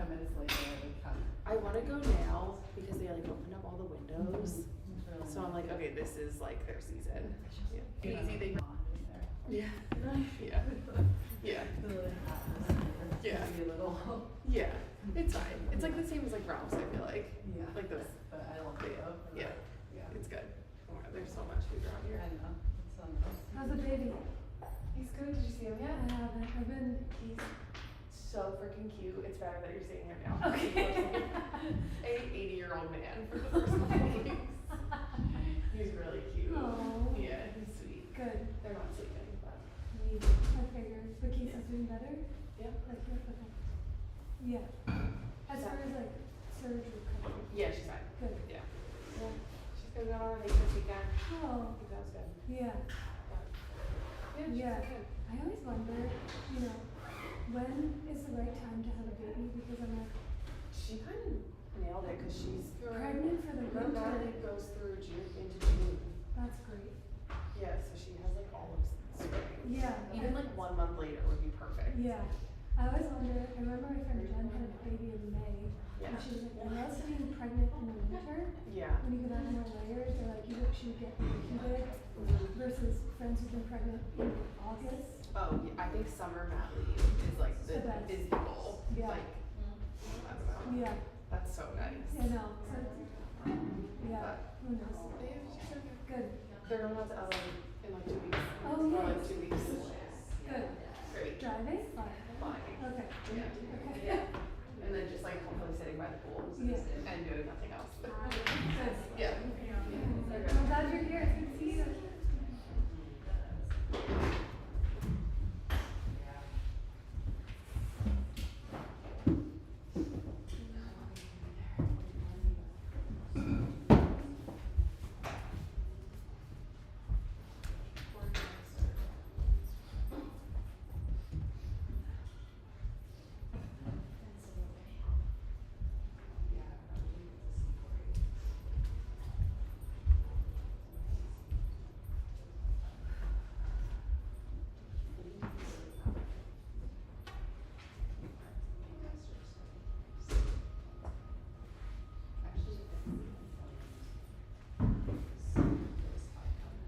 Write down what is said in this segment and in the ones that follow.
10 minutes later, they come. I want to go now because they like opened up all the windows. So I'm like, okay, this is like their season. Yeah. Easy, they. Yeah. Yeah. Yeah. Yeah. Yeah. It's fine. It's like the same as like Ralph's, I feel like. Yeah. Like this. But I don't think so. Yeah. Yeah. It's good. Oh my God, there's so much food around here. I know. It's so nice. How's the baby? He's good. Did you see him yet? I haven't. I've been. He's so freaking cute. It's better that you're seeing him now. Okay. A 80-year-old man for the first couple weeks. He's really cute. Aw. Yeah, he's sweet. Good. They're not sleeping, but I figured. But Keisha's doing better? yeah. Like, okay. Yeah. As far as like surgery coverage. Yeah, she's fine. Good. Yeah. Yeah. She's gonna go on her late this weekend. I Oh. think that was good. Yeah. But yeah, she's Yeah. good. I always wonder, you know, when is the right time to have a baby? Because I'm like, She kind of nailed it because she's pregnant for the her winter. Madeline goes through June into June. That's great. Yeah, so she has like all of spring. Yeah. Even like 1 month later would be perfect. Yeah. I always wonder, I remember my friend Jen had a baby in May. Yeah. And she was like, I love being pregnant in the winter. Yeah. When you could have more layers, or like she would get repeated versus friends who've been pregnant in August. Oh, yeah, I think summer mat leave is like The best. is the goal. Yeah. Like, I don't know. Yeah. That's so nice. I know. So it's, yeah. Who knows? But yeah, she's so good. Good. They're going out to LA in like 2 weeks. Oh, Or yeah. like 2 weeks. Good. Great. Driving? Fine. Flying. Okay. Yeah. Okay. Yeah. And then just like hopefully sitting by the pool Yeah. and doing nothing else. Good. Yeah. I'm glad you're here. It's good to see you.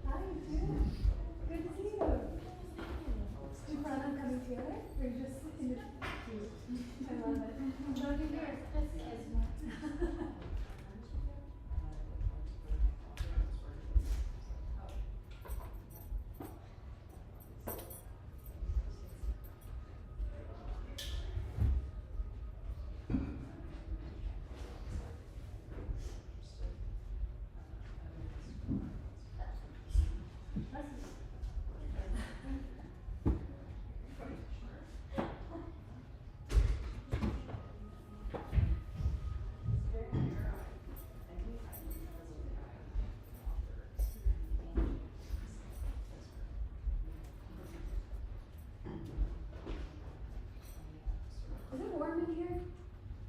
Hi, June. Good to see you. Do you plan on coming together? Or you just in the cute? I love it. I'm glad you're here. Is it warm in here?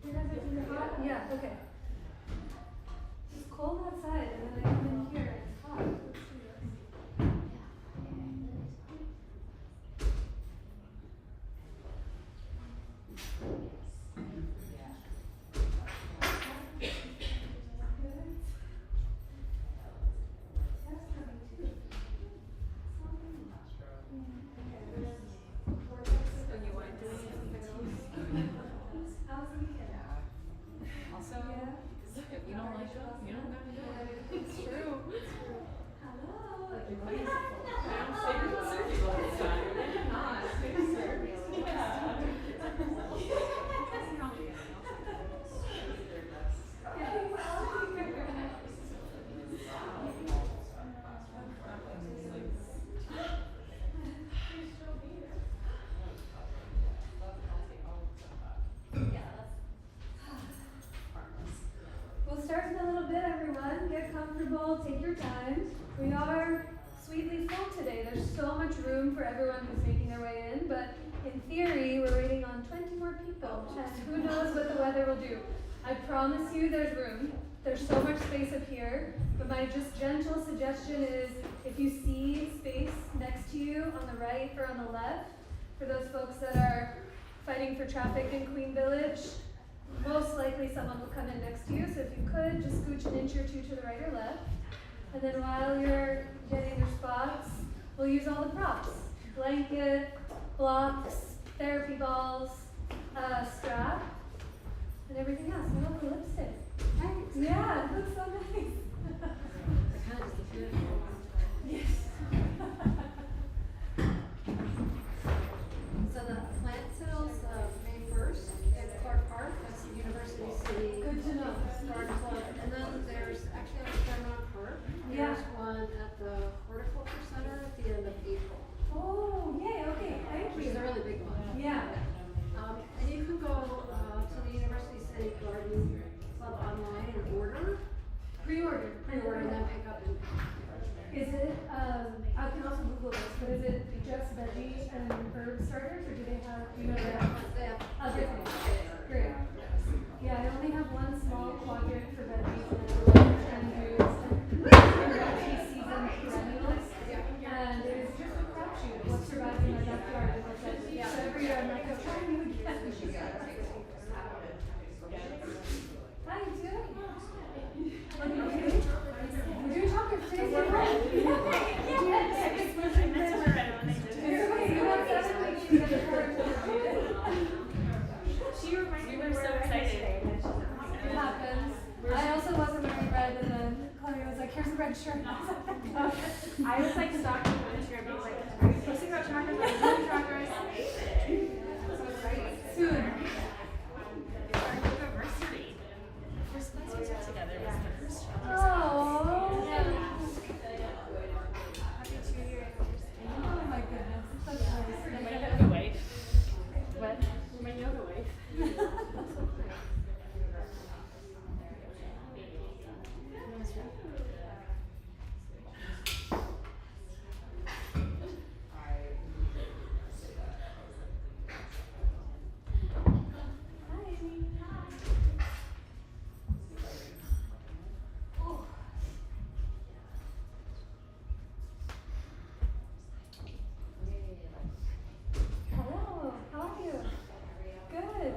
You guys are in hot? Yeah, okay. It's cold outside and then I come in here and it's hot. Let's do this. Good. That's coming too. And you want to do something else? How's the weekend? Also, Yeah. if you don't like them, you don't gotta do it. It's true. Hello. We'll start in a little bit, everyone. Get comfortable, take your time. We are sweetly full today. There's so much room for everyone who's making their way in, but in theory, we're waiting on 20 more people, and who knows what the weather will do. I promise you there's room. There's so much space up here, but my just gentle suggestion is if you see space next to you on the right or on the left, for those folks that are fighting for traffic in Queen Village, most likely someone will come in next to you, so if you could, just scooch an inch or two to the right or left. And then while you're getting your spots, we'll use all the props. Blanket, blocks, therapy balls, strap, and everything else. I love the lipstick. Thanks. Yeah, it looks so nice. I kind of just did it. Yes. So the plant sales, May 1st at Clark Park, that's the University City Good to know. Garden Club. And then there's actually at Fairmount Park. Yeah. There's one at the Horticulture Center at the end of April, Oh, yay, okay, thank which is a you. really big one. Yeah. And you can go to the University City Garden Club online and order, Pre-order. and then pick up in. Is it, I can also Google this, but is it just veggie and herb starters, or do they have, do you know they have They have other things? Great. Yeah, I only have one small quadrant for veggies and I would like to use seasoned perennials. And it is just a crapshoot of what's surviving in my backyard and what's veggie. So every year I'm like, I'm trying new again. How you doing? What are you doing? We're doing chocolate today. She reminded me we were so excited. It happens. I also wasn't wearing red, and then Chloe was like, "Here's a red shirt." I was like stalking the Instagram being like, are you posting about chakras? Are you doing chakras? Soon. It's our anniversary. First class we took together was the first chakras. Oh. Happy 2-year anniversary. Oh my goodness, that's nice. You're my yoga wife. What? You're my yoga wife. Hello, how are you? Good.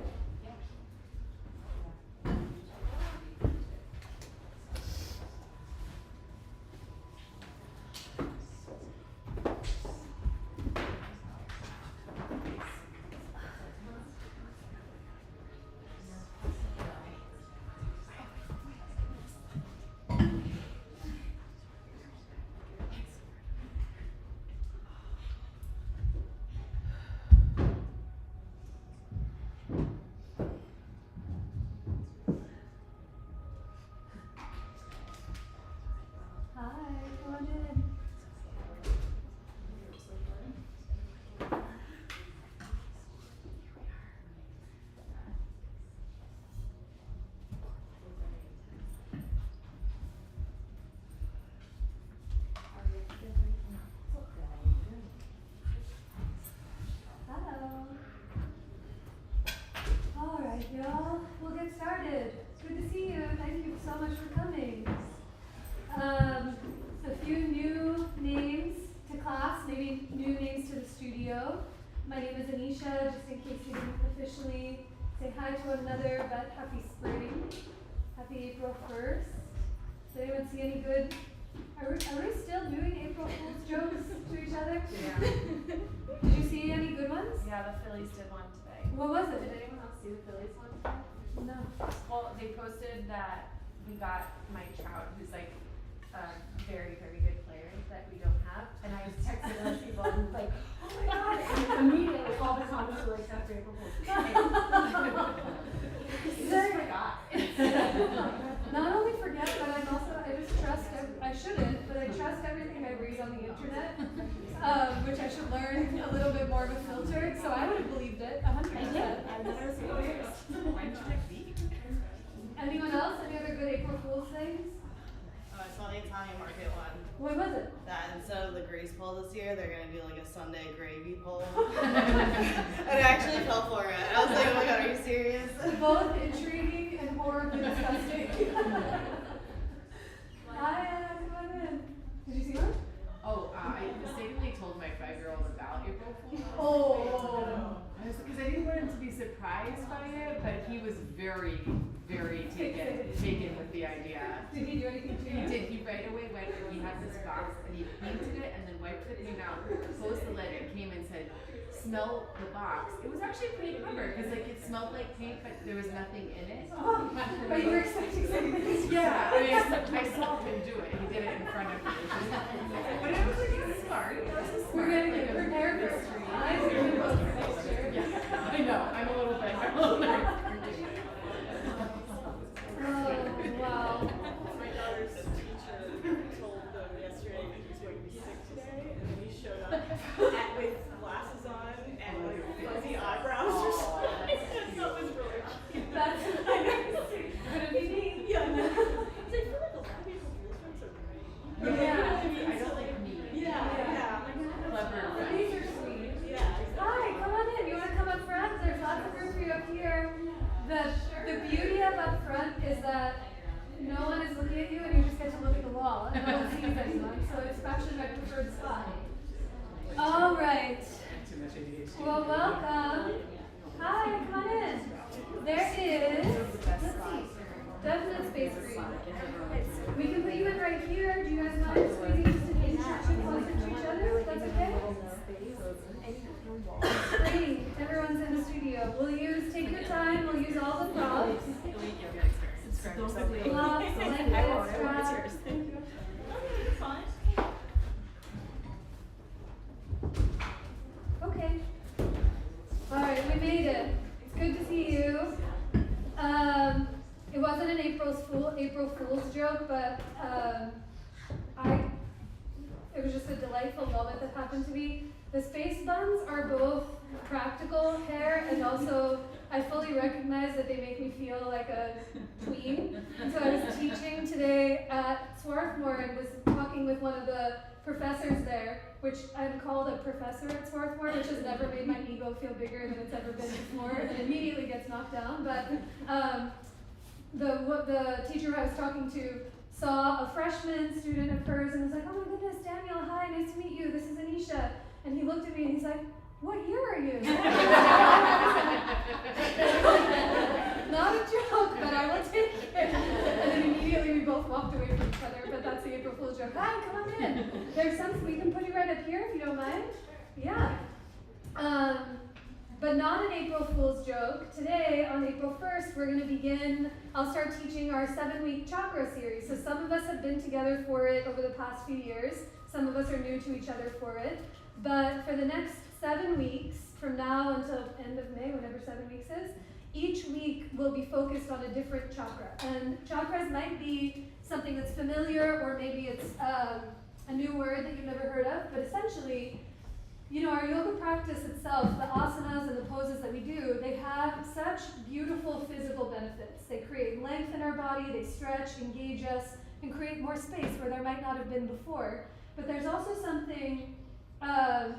Hi, come on in. Hello. All right, y'all. We'll get started. Good to see you. Thank you so much for coming. A few new names to class, maybe new names to the studio. My name is Anisha, just in case you didn't officially say hi to one another, but happy spring. Happy April 1st. Did anyone see any good? Are we still doing April Fool's jokes to each other? Yeah. Did you see any good ones? Yeah, the Phillies did one today. What was Did it? anyone else see the Phillies one today? No. Well, they posted that we got Mike Trout, who's like a very, very good player that we don't have. And I was texting those people and was like, oh my god. And immediately all the comments were like, that's April Fool's. You just forgot. Not only forget, but I'm also, I just trust, I shouldn't, but I trust everything I read on the internet, which I should learn a little bit more of a filter, so I would have believed it, 100%. I thought it was hilarious. When's next week? Anyone else? Any other good April Fool's things? Oh, I saw the Italian market one. What was it? That instead of the grease pole this year, they're gonna do like a Sunday gravy pole. And I actually fell for it. I was like, oh my god, are you serious? Both intriguing and horribly disgusting. Hi, come on in. Did you see one? Oh, I mistakenly told my 5-year-old about April Fool's. Oh. Because I didn't want him to be surprised by it, but he was very wife took me out, closed the lid, and came and said, smell the box. It was actually pretty clever because like it smelled like paint, but there was nothing in it. But you were expecting something. Yeah, I mean, I saw him do it. He did it in front of me. But it was like, it was smart. It was smart. We're gonna like get a prepared for mystery. I'm doing both for next year. Yeah, I know. I'm a little bit. I'm a little nervous. Oh, wow. My daughter's teacher told them yesterday that he was going to be sick today, and then he showed up with glasses on and like fuzzy eyebrows or something. That was really cute. That's gonna be me. Yeah, no. It's like, I feel like a lot of people's movements are great. Yeah. I don't like me. Yeah. Clever. These are sweet. Yeah. Hi, come on in. You want to come up front? There's lots of room for you up here. The beauty of up front is that no one is looking at you and you just get to look at the wall and no one sees anyone. So it's actually my preferred spot. All right. Well, welcome. Hi, come on in. There is, let's see, definite space for you. We can put you in right here. Do you guys mind squeezing just an inch or two closer to each other? That's okay? Great. Everyone's in the studio. Take your time. We'll use all the props. Blocks, blankets, straps. Okay. All right, we made it. It's good to see you. It wasn't an April Fool's joke, but it was just a delightful moment that happened to me. The space buns are both practical hair, and also I fully recognize that they make me feel like a tween. And so I was teaching today at Swarthmore and was talking with one of the professors there, which I'm called a professor at Swarthmore, which has never made my ego feel bigger than it's ever been before, and immediately gets knocked down. But the teacher I was talking to saw a freshman student of hers and was like, oh my goodness, Daniel, hi, nice to meet you. This is Anisha. And he looked at me and he's like, what year are you? Not a joke, but I will take it. And then immediately we both walked away from each other, but that's the April Fool's joke. Hi, come on in. There's some, we can put you right up here if you don't mind. Yeah. But not an April Fool's joke. Today, on April 1st, we're going to begin, I'll start teaching our 7-week chakra series. So some of us have been together for it over the past few years. Some of us are new to each other for it. But for the next 7 weeks, from now until end of May, whenever 7 weeks is, each week will be focused on a different chakra. And chakras might be something that's familiar, or maybe it's a new word that you've never heard of, but essentially, you know, our yoga practice itself, the asanas and the poses that we do, they have such beautiful physical benefits. They create length in our body, they stretch, engage us, and create more space where there might not have been before. But there's also something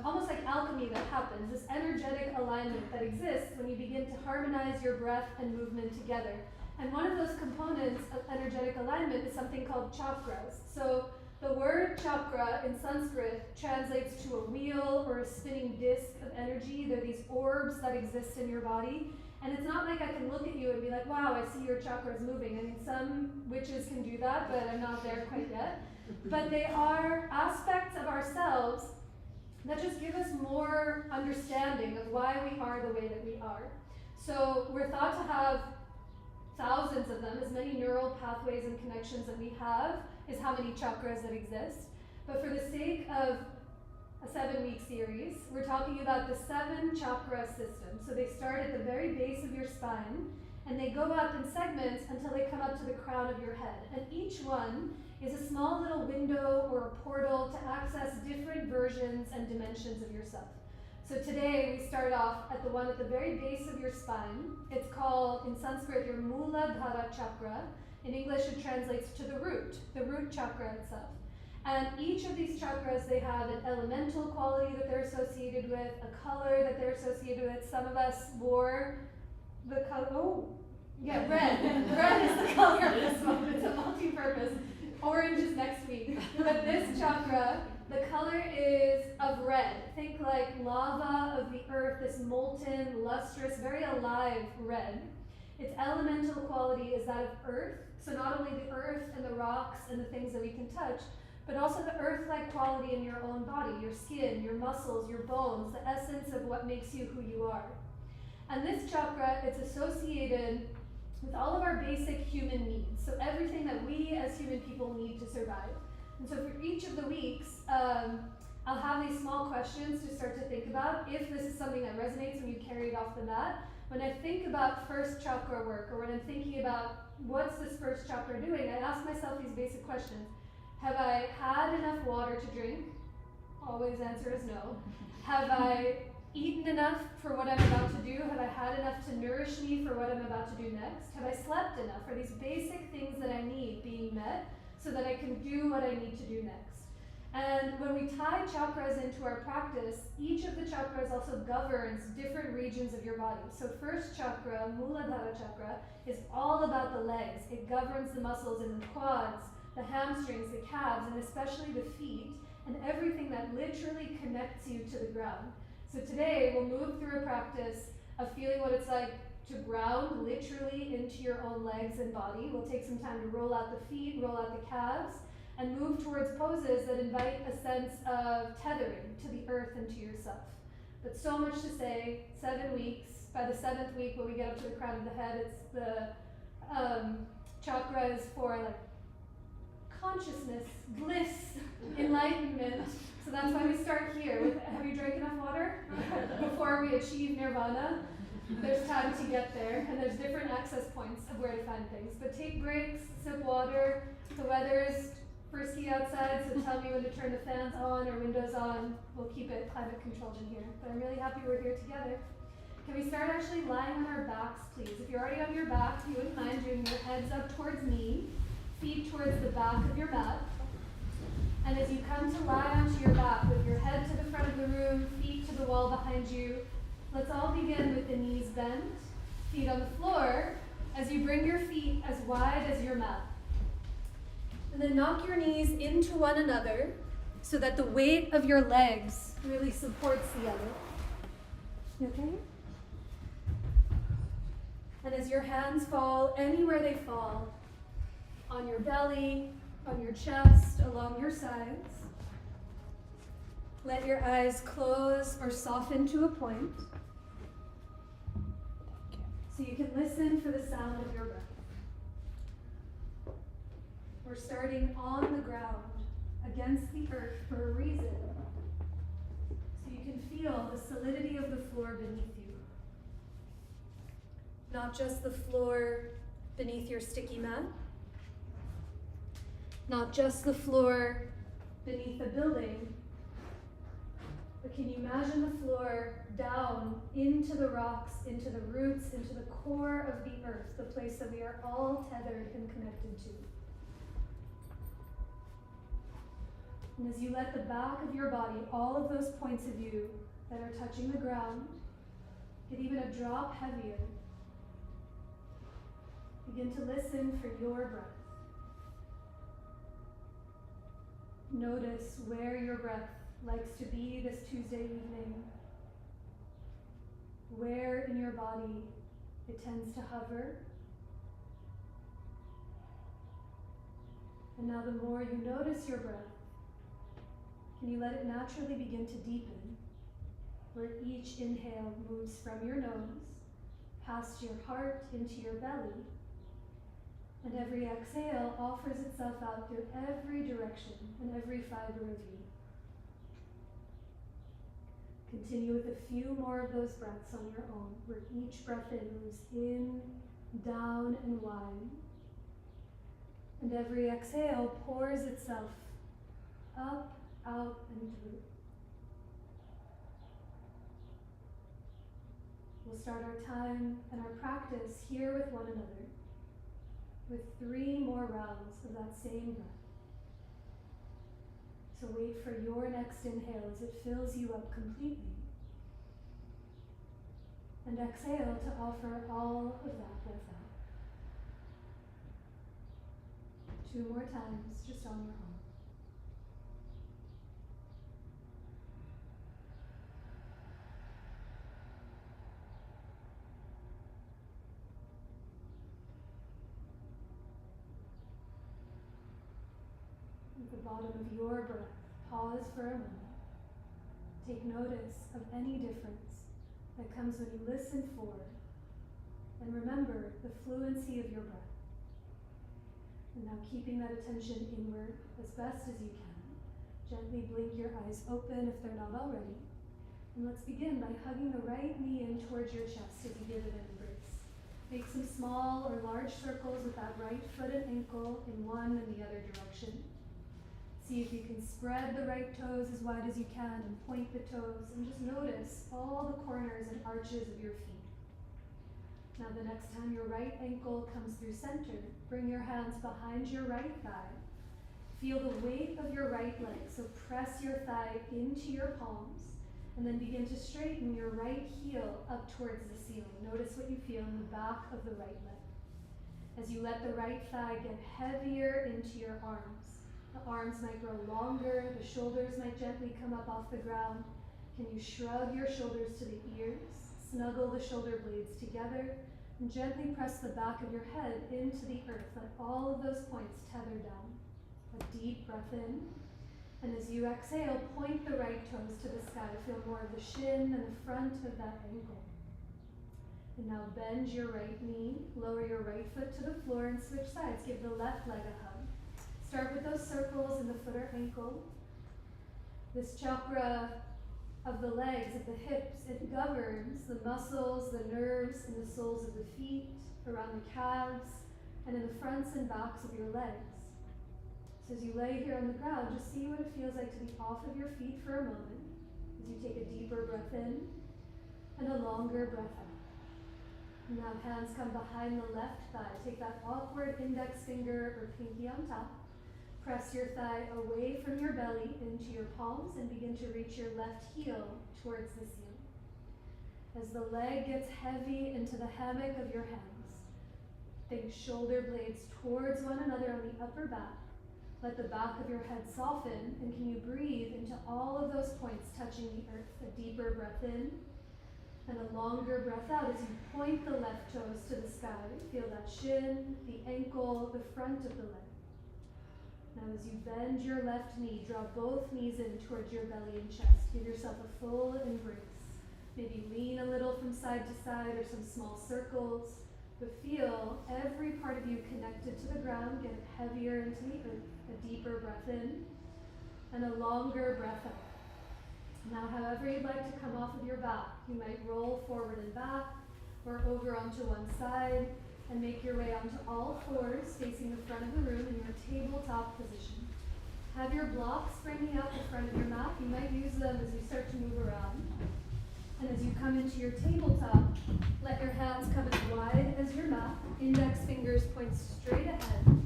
almost like alchemy that happens, this energetic alignment that exists when you begin to harmonize your breath and movement together. And one of those components of energetic alignment is something called chakras. So the word chakra in Sanskrit translates to a wheel or a spinning disc of energy. They're these orbs that exist in your body. And it's not like I can look at you and be like, wow, I see your chakras moving. I mean, some witches can do that, but I'm not there quite yet. But they are aspects of ourselves that just give us more understanding of why we are the way that we are. So we're thought to have thousands of them. As many neural pathways and connections that we have is how many chakras that exist. But for the sake of a 7-week series, we're talking about the 7 chakra system. So they start at the very base of your spine, and they go up in segments until they come up to the crown of your head. And each one is a small little window or a portal to access different versions and dimensions of yourself. So today we start off at the one at the very base of your spine. It's called, in Sanskrit, your Muladhara chakra. In English, it translates to the root chakra itself. And each of these chakras, they have an elemental quality that they're associated with, a color that they're associated with. Some of us wore the color, red. Red is the color of this one. It's a multi-purpose. Orange is next week. But this chakra, the color is of red. Think like lava of the earth, this molten, lustrous, very alive red. Its elemental quality is that of earth. So not only the earth and the rocks and the things that we can touch, but also the earth-like quality in your own body, your skin, your muscles, your bones, the essence of what makes you who you are. And this chakra, it's associated with all of our basic human needs. So everything that we as human people need to survive. And so for each of the weeks, I'll have these small questions to start to think about if this is something that resonates when you carry it off the mat. When I think about first chakra work, or when I'm thinking about what's this first chakra doing, I ask myself these basic questions. Have I had enough water to drink? Always answer is no. Have I eaten enough for what I'm about to do? Have I had enough to nourish me for what I'm about to do next? Have I slept enough? Are these basic things that I need being met so that I can do what I need to do next? And when we tie chakras into our practice, each of the chakras also governs different regions of your body. So first chakra, Muladhara chakra, is all about the legs. It governs the muscles in the quads, the hamstrings, the calves, and especially the feet, and everything that literally connects you to the ground. So today we'll move through a practice of feeling what it's like to ground literally into your own legs and body. We'll take some time to roll out the feet, roll out the calves, and move towards poses that invite a sense of tethering to the earth and to yourself. But so much to say, 7 weeks. By the 7th week, when we get up to the crown of the head, it's the chakra is for like consciousness, bliss, enlightenment. So that's why we start here. Have you drank enough water before we achieve nirvana? There's time to get there, and there's different access points of where to find things. But take breaks, sip water. The weather's frisky outside, so tell me when to turn the fans on or windows on. We'll keep it climate controlled in here. But I'm really happy we're here together. Can we start actually lying on our backs, please? If you're already on your back, if you wouldn't mind doing your heads up towards me, feet towards the back of your mat. And as you come to lie onto your back with your head to the front of the room, feet to the wall behind you, let's all begin with the knees bent, feet on the floor, as you bring your feet as wide as your mat. And then knock your knees into one another so that the weight of your legs really supports the other. You okay? And as your hands fall anywhere they fall, on your belly, on your chest, along your sides, let your eyes close or soften to a point so you can listen for the sound of your breath. We're starting on the ground, against the earth for a reason, so you can feel the solidity of the floor beneath you. Not just the floor beneath your sticky mat, not just the floor beneath the building, but can you imagine the floor down into the rocks, into the roots, into the core of the earth, the place that we are all tethered and connected to. And as you let the back of your body, all of those points of view that are touching the ground, get even a drop heavier, begin to listen for your breath. Notice where your breath likes to be this Tuesday evening, where in your body it tends to hover. And now the more you notice your breath, can you let it naturally begin to deepen, where each inhale moves from your nose, past your heart into your belly, and every exhale offers itself out through every direction and every fiber of you. Continue with a few more of those breaths on your own, where each breath in moves in, down, and wide, and every exhale pours itself up, out, and through. We'll start our time and our practice here with one another, with 3 more rounds of that same breath. So wait for your next inhale as it fills you up completely. And exhale to offer all of that breath out. 2 more times, just on your own. bottom of your breath. Pause for a moment. Take notice of any difference that comes when you listen for and remember the fluency of your breath. And now keeping that attention inward as best as you can. Gently blink your eyes open if they're not already. And let's begin by hugging the right knee in towards your chest as you give it an embrace. Make some small or large circles with that right foot and ankle in one and the other direction. See if you can spread the right toes as wide as you can and point the toes, and just notice all the corners and arches of your feet. Now the next time your right ankle comes through center, bring your hands behind your right thigh. Feel the weight of your right leg, so press your thigh into your palms, and then begin to straighten your right heel up towards the ceiling. Notice what you feel in the back of the right leg. As you let the right thigh get heavier into your arms, the arms might grow longer, the shoulders might gently come up off the ground. Can you shrug your shoulders to the ears, snuggle the shoulder blades together, and gently press the back of your head into the earth. Let all of those points tether down. A deep breath in. And as you exhale, point the right toes to the sky. Feel more of the shin and the front of that ankle. And now bend your right knee, lower your right foot to the floor and switch sides. Give the left leg a hug. Start with those circles in the foot or ankle. This chakra of the legs, of the hips, it governs the muscles, the nerves, and the soles of the feet, around the calves, and in the fronts and backs of your legs. So as you lay here on the ground, just see what it feels like to be off of your feet for a moment, as you take a deeper breath in, and a longer breath out. And now hands come behind the left thigh. Take that awkward index finger or pinky on top. Press your thigh away from your belly into your palms and begin to reach your left heel towards the ceiling. As the leg gets heavy into the hammock of your hands, think shoulder blades towards one another on the upper back. Let the back of your head soften, and can you breathe into all of those points touching the earth? A deeper breath in and a longer breath out as you point the left toes to the sky. Feel that shin, the ankle, the front of the leg. Now as you bend your left knee, draw both knees in towards your belly and chest. Give yourself a full embrace. Maybe lean a little from side to side or some small circles, but feel every part of you connected to the ground. Get it heavier into the earth. A deeper breath in and a longer breath out. Now however you'd like to come off of your back, you might roll forward and back or over onto one side, and make your way onto all fours, facing the front of the room in your tabletop position. Have your blocks springing out the front of your mat. You might use them as you start to move around. And as you come into your tabletop, let your hands come as wide as your mat. Index fingers point straight ahead.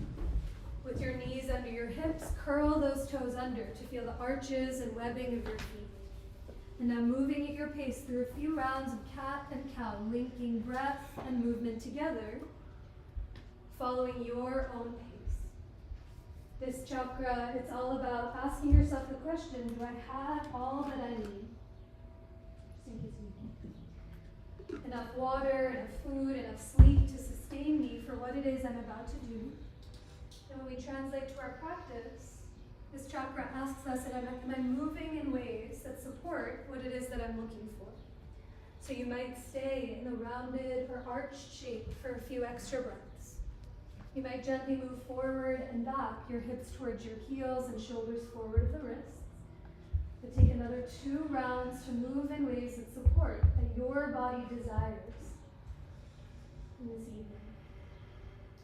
With your knees under your hips, curl those toes under to feel the arches and webbing of your feet. And now moving at your pace through a few rounds of cat and cow, linking breath and movement together, following your own pace. This chakra, it's all about asking yourself the question, do I have all that I need? Just in case you need. Enough water, enough food, enough sleep to sustain me for what it is I'm about to do. And when we translate to our practice, this chakra asks us, am I moving in ways that support what it is that I'm looking for? So you might stay in a rounded or arched shape for a few extra breaths. You might gently move forward and back, your hips towards your heels and shoulders forward of the wrists. But take another 2 rounds to move in ways that support that your body desires in this evening.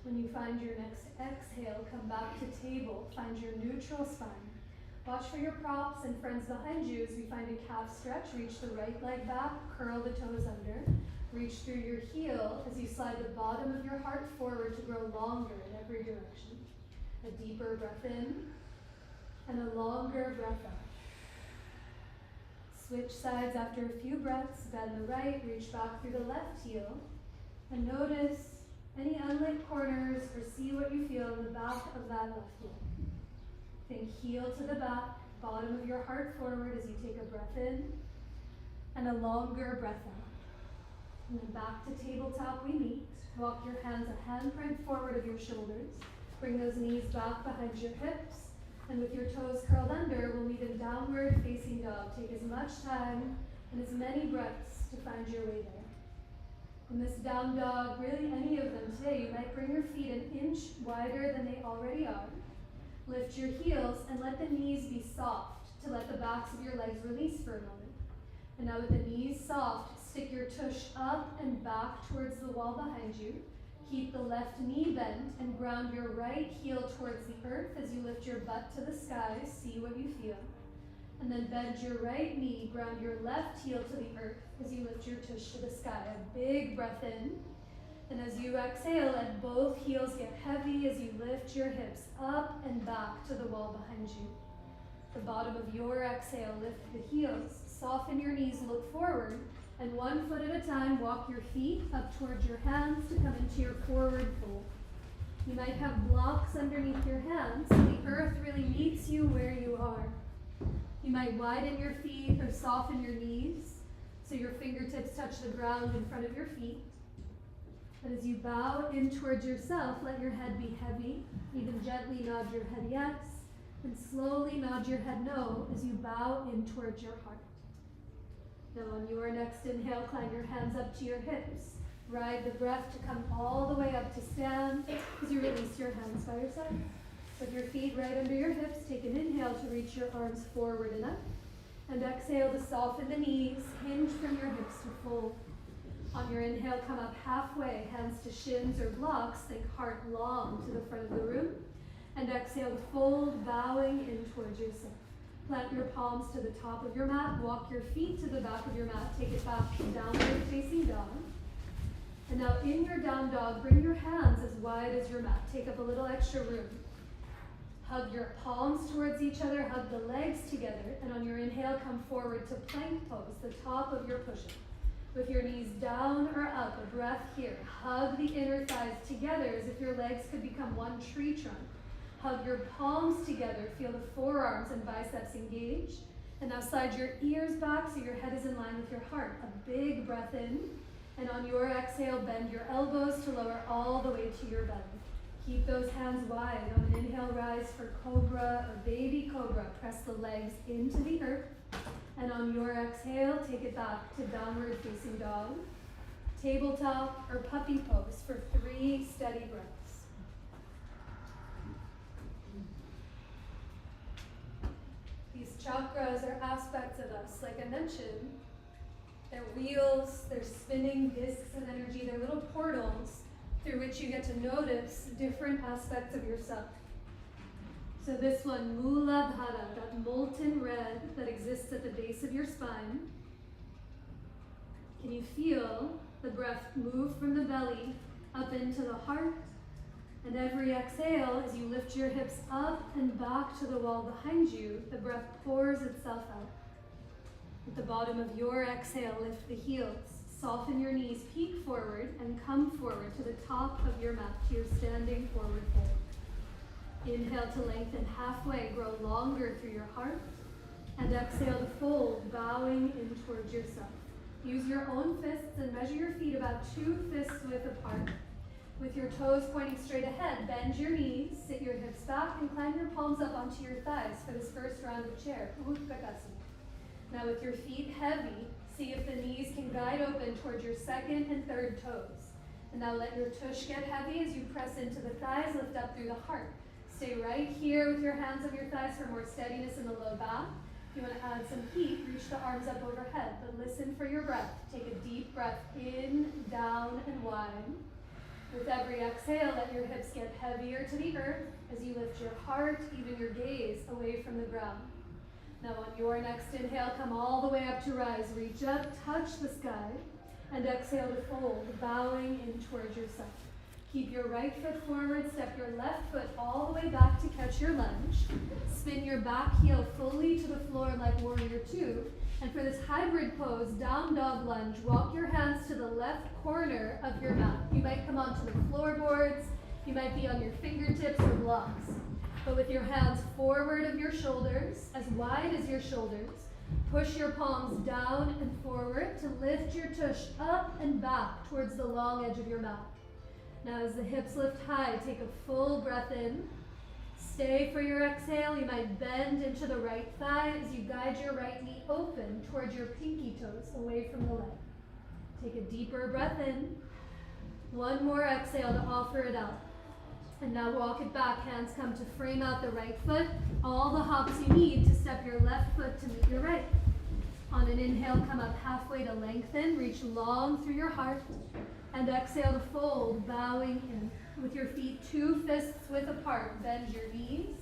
When you find your next exhale, come back to table. Find your neutral spine. Watch for your props and friends behind you as we find a calf stretch. Reach the right leg back, curl the toes under. Reach through your heel as you slide the bottom of your heart forward to grow longer in every direction. A deeper breath in and a longer breath out. Switch sides after a few breaths. Bend the right, reach back through the left heel, and notice any unlit corners or see what you feel in the back of that left leg. Think heel to the back, bottom of your heart forward as you take a breath in and a longer breath out. And then back to tabletop we meet. Walk your hands a handprint forward of your shoulders. Bring those knees back behind your hips. And with your toes curled under, we'll meet in downward facing dog. Take as much time and as many breaths to find your way there. In this down dog, really any of them today, you might bring your feet an inch wider than they already are. Lift your heels and let the knees be soft to let the backs of your legs release for a moment. And now with the knees soft, stick your tush up and back towards the wall behind you. Keep the left knee bent and ground your right heel towards the earth as you lift your butt to the sky. See what you feel. And then bend your right knee, ground your left heel to the earth as you lift your tush to the sky. A big breath in. And as you exhale, let both heels get heavy as you lift your hips up and back to the wall behind you. The bottom of your exhale, lift the heels. Soften your knees, look forward. And 1 foot at a time, walk your feet up towards your hands to come into your forward fold. You might have blocks underneath your hands, so the earth really meets you where you are. You might widen your feet or soften your knees, so your fingertips touch the ground in front of your feet. But as you bow in towards yourself, let your head be heavy. Even gently nod your head yes, and slowly nod your head no as you bow in towards your heart. Now on your next inhale, climb your hands up to your hips. Ride the breath to come all the way up to stand as you release your hands by your side. With your feet right under your hips, take an inhale to reach your arms forward and up. And exhale to soften the knees, hinge from your hips to fold. On your inhale, come up halfway, hands to shins or blocks, think heart long to the front of the room. And exhale to fold, bowing in towards yourself. Plant your palms to the top of your mat, walk your feet to the back of your mat, take it back to downward facing dog. And now in your down dog, bring your hands as wide as your mat, take up a little extra room. Hug your palms towards each other, hug the legs together, and on your inhale, come forward to plank pose, the top of your push-up. With your knees down or up, a breath here. Hug the inner thighs together as if your legs could become one tree trunk. Hug your palms together, feel the forearms and biceps engage. And now slide your ears back so your head is in line with your heart. A big breath in. And on your exhale, bend your elbows to lower all the way to your belly. Keep those hands wide. On an inhale, rise for cobra or baby cobra. Press the legs into the earth. And on your exhale, take it back to downward facing dog, tabletop, or puppy pose for 3 steady breaths. These chakras are aspects of us, like I mentioned. They're wheels, they're spinning discs of energy, they're little portals through which you get to notice different aspects of yourself. So this one, Muladhara, that molten red that exists at the base of your spine. Can you feel the breath move from the belly up into the heart? And every exhale, as you lift your hips up and back to the wall behind you, the breath pours itself out. At the bottom of your exhale, lift the heels. Soften your knees, peek forward, and come forward to the top of your mat, to your standing forward fold. Inhale to lengthen halfway, grow longer through your heart. And exhale to fold, bowing in towards yourself. Use your own fists and measure your feet about 2 fists width apart. With your toes pointing straight ahead, bend your knees, sit your hips back, and climb your palms up onto your thighs for this first round of chair, Utkatasana. Now with your feet heavy, see if the knees can guide open towards your second and third toes. And now let your tush get heavy as you press into the thighs, lift up through the heart. Stay right here with your hands on your thighs for more steadiness in the low back. If you want to add some heat, reach the arms up overhead, but listen for your breath. Take a deep breath in, down, and wide. With every exhale, let your hips get heavier to the earth as you lift your heart, even your gaze, away from the ground. Now on your next inhale, come all the way up to rise. Reach up, touch the sky, and exhale to fold, bowing in towards yourself. Keep your right foot forward, step your left foot all the way back to catch your lunge. Spin your back heel fully to the floor like warrior 2. And for this hybrid pose, down dog lunge, walk your hands to the left corner of your mat. You might come onto the floorboards, you might be on your fingertips or blocks. But with your hands forward of your shoulders, as wide as your shoulders, push your palms down and forward to lift your tush up and back towards the long edge of your mat. Now as the hips lift high, take a full breath in. Stay for your exhale. You might bend into the right thigh as you guide your right knee open towards your pinky toes away from the leg. Take a deeper breath in. One more exhale to offer it out. And now walk it back. Hands come to frame out the right foot. All the hops you need to step your left foot to meet your right. On an inhale, come up halfway to lengthen. Reach long through your heart. And exhale to fold, bowing in. With your feet 2 fists width apart, bend your knees.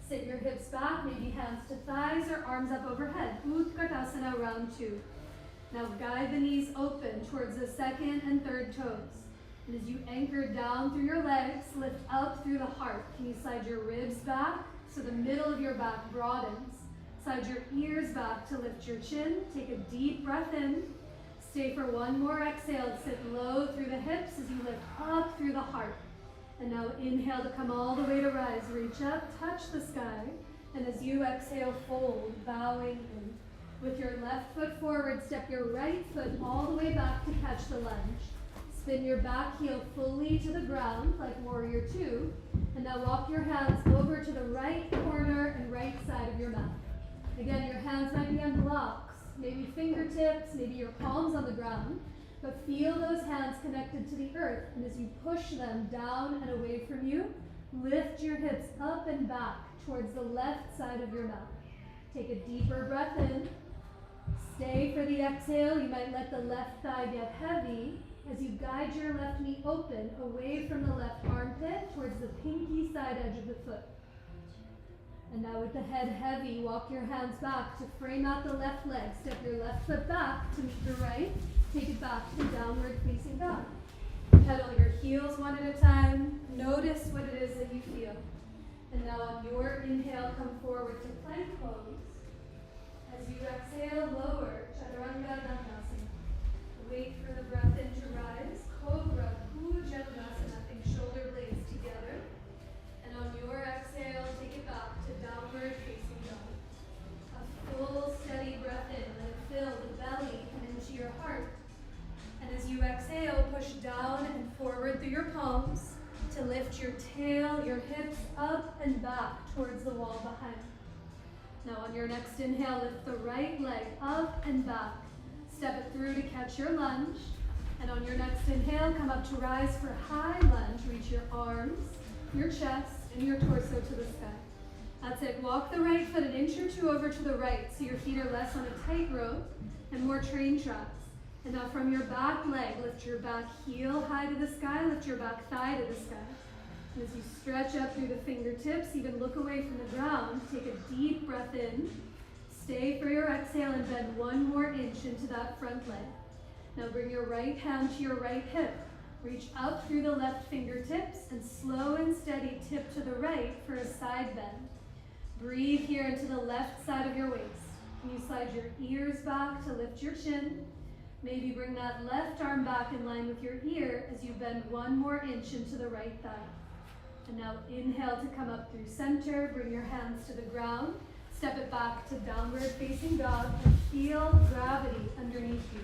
Sit your hips back, maybe hands to thighs or arms up overhead. Utkatasana round 2. Now guide the knees open towards the second and third toes. And as you anchor down through your legs, lift up through the heart. Can you slide your ribs back so the middle of your back broadens? Slide your ears back to lift your chin. Take a deep breath in. Stay for one more exhale. Sit low through the hips as you lift up through the heart. And now inhale to come all the way to rise. Reach up, touch the sky. And as you exhale, fold, bowing in. With your left foot forward, step your right foot all the way back to catch the lunge. Spin your back heel fully to the ground like warrior 2. And now walk your hands over to the right corner and right side of your mat. Again, your hands might be on blocks, maybe fingertips, maybe your palms on the ground. But feel those hands connected to the earth. And as you push them down and away from you, lift your hips up and back towards the left side of your mat. Take a deeper breath in. Stay for the exhale. You might let the left thigh get heavy as you guide your left knee open away from the left armpit towards the pinky side edge of the foot. And now with the head heavy, walk your hands back to frame out the left leg. Step your left foot back to meet the right. Take it back to downward facing dog. Pedal your heels one at a time. Notice what it is that you feel. And now on your inhale, come forward to plank pose. As you exhale, lower, Chaturanga Dandasana. Wait for the breath in to rise. Cobra, Bhujangasana, think shoulder blades together. And on your exhale, take it back to downward facing dog. A full, steady breath in. Let it fill the belly and into your heart. And as you exhale, push down and forward through your palms to lift your tail, your hips up and back towards the wall behind. Now on your next inhale, lift the right leg up and back. Step it through to catch your lunge. And on your next inhale, come up to rise for high lunge. Reach your arms, your chest, and your torso to the sky. That's it. Walk the right foot an inch or 2 over to the right so your feet are less on a tightrope and more train tracks. And now from your back leg, lift your back heel high to the sky, lift your back thigh to the sky. And as you stretch up through the fingertips, even look away from the ground, take a deep breath in. Stay for your exhale and bend 1 more inch into that front leg. Now bring your right hand to your right hip. Reach up through the left fingertips and slow and steady tip to the right for a side bend. Breathe here into the left side of your waist. Can you slide your ears back to lift your chin? Maybe bring that left arm back in line with your ear as you bend 1 more inch into the right thigh. And now inhale to come up through center. Bring your hands to the ground. Step it back to downward facing dog and feel gravity underneath you.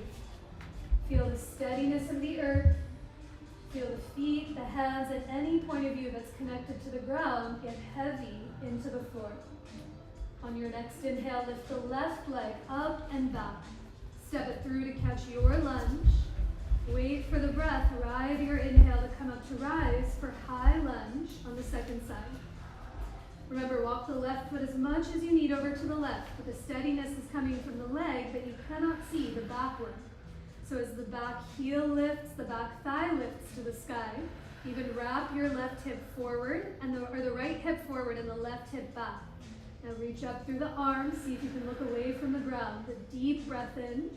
Feel the steadiness of the earth. Feel the feet, the hands, at any point of view that's connected to the ground get heavy into the floor. On your next inhale, lift the left leg up and back. Step it through to catch your lunge. Wait for the breath. Ride your inhale to come up to rise for high lunge on the second side. Remember, walk the left foot as much as you need over to the left, but the steadiness is coming from the leg that you cannot see, the backward. So as the back heel lifts, the back thigh lifts to the sky. Even wrap your left hip forward, or the right hip forward and the left hip back. Now reach up through the arms, see if you can look away from the ground. A deep breath in.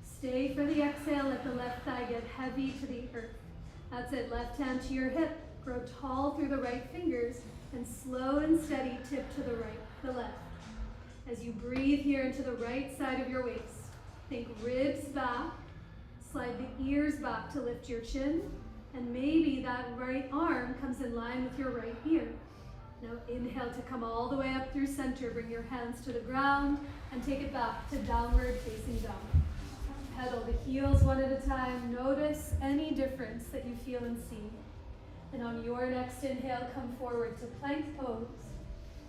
Stay for the exhale, let the left thigh get heavy to the earth. That's it, left hand to your hip. Grow tall through the right fingers and slow and steady tip to the right, the left. As you breathe here into the right side of your waist, think ribs back, slide the ears back to lift your chin, and maybe that right arm comes in line with your right ear. Now inhale to come all the way up through center, bring your hands to the ground, and take it back to downward facing dog. Pedal the heels one at a time. Notice any difference that you feel and see. And on your next inhale, come forward to plank pose.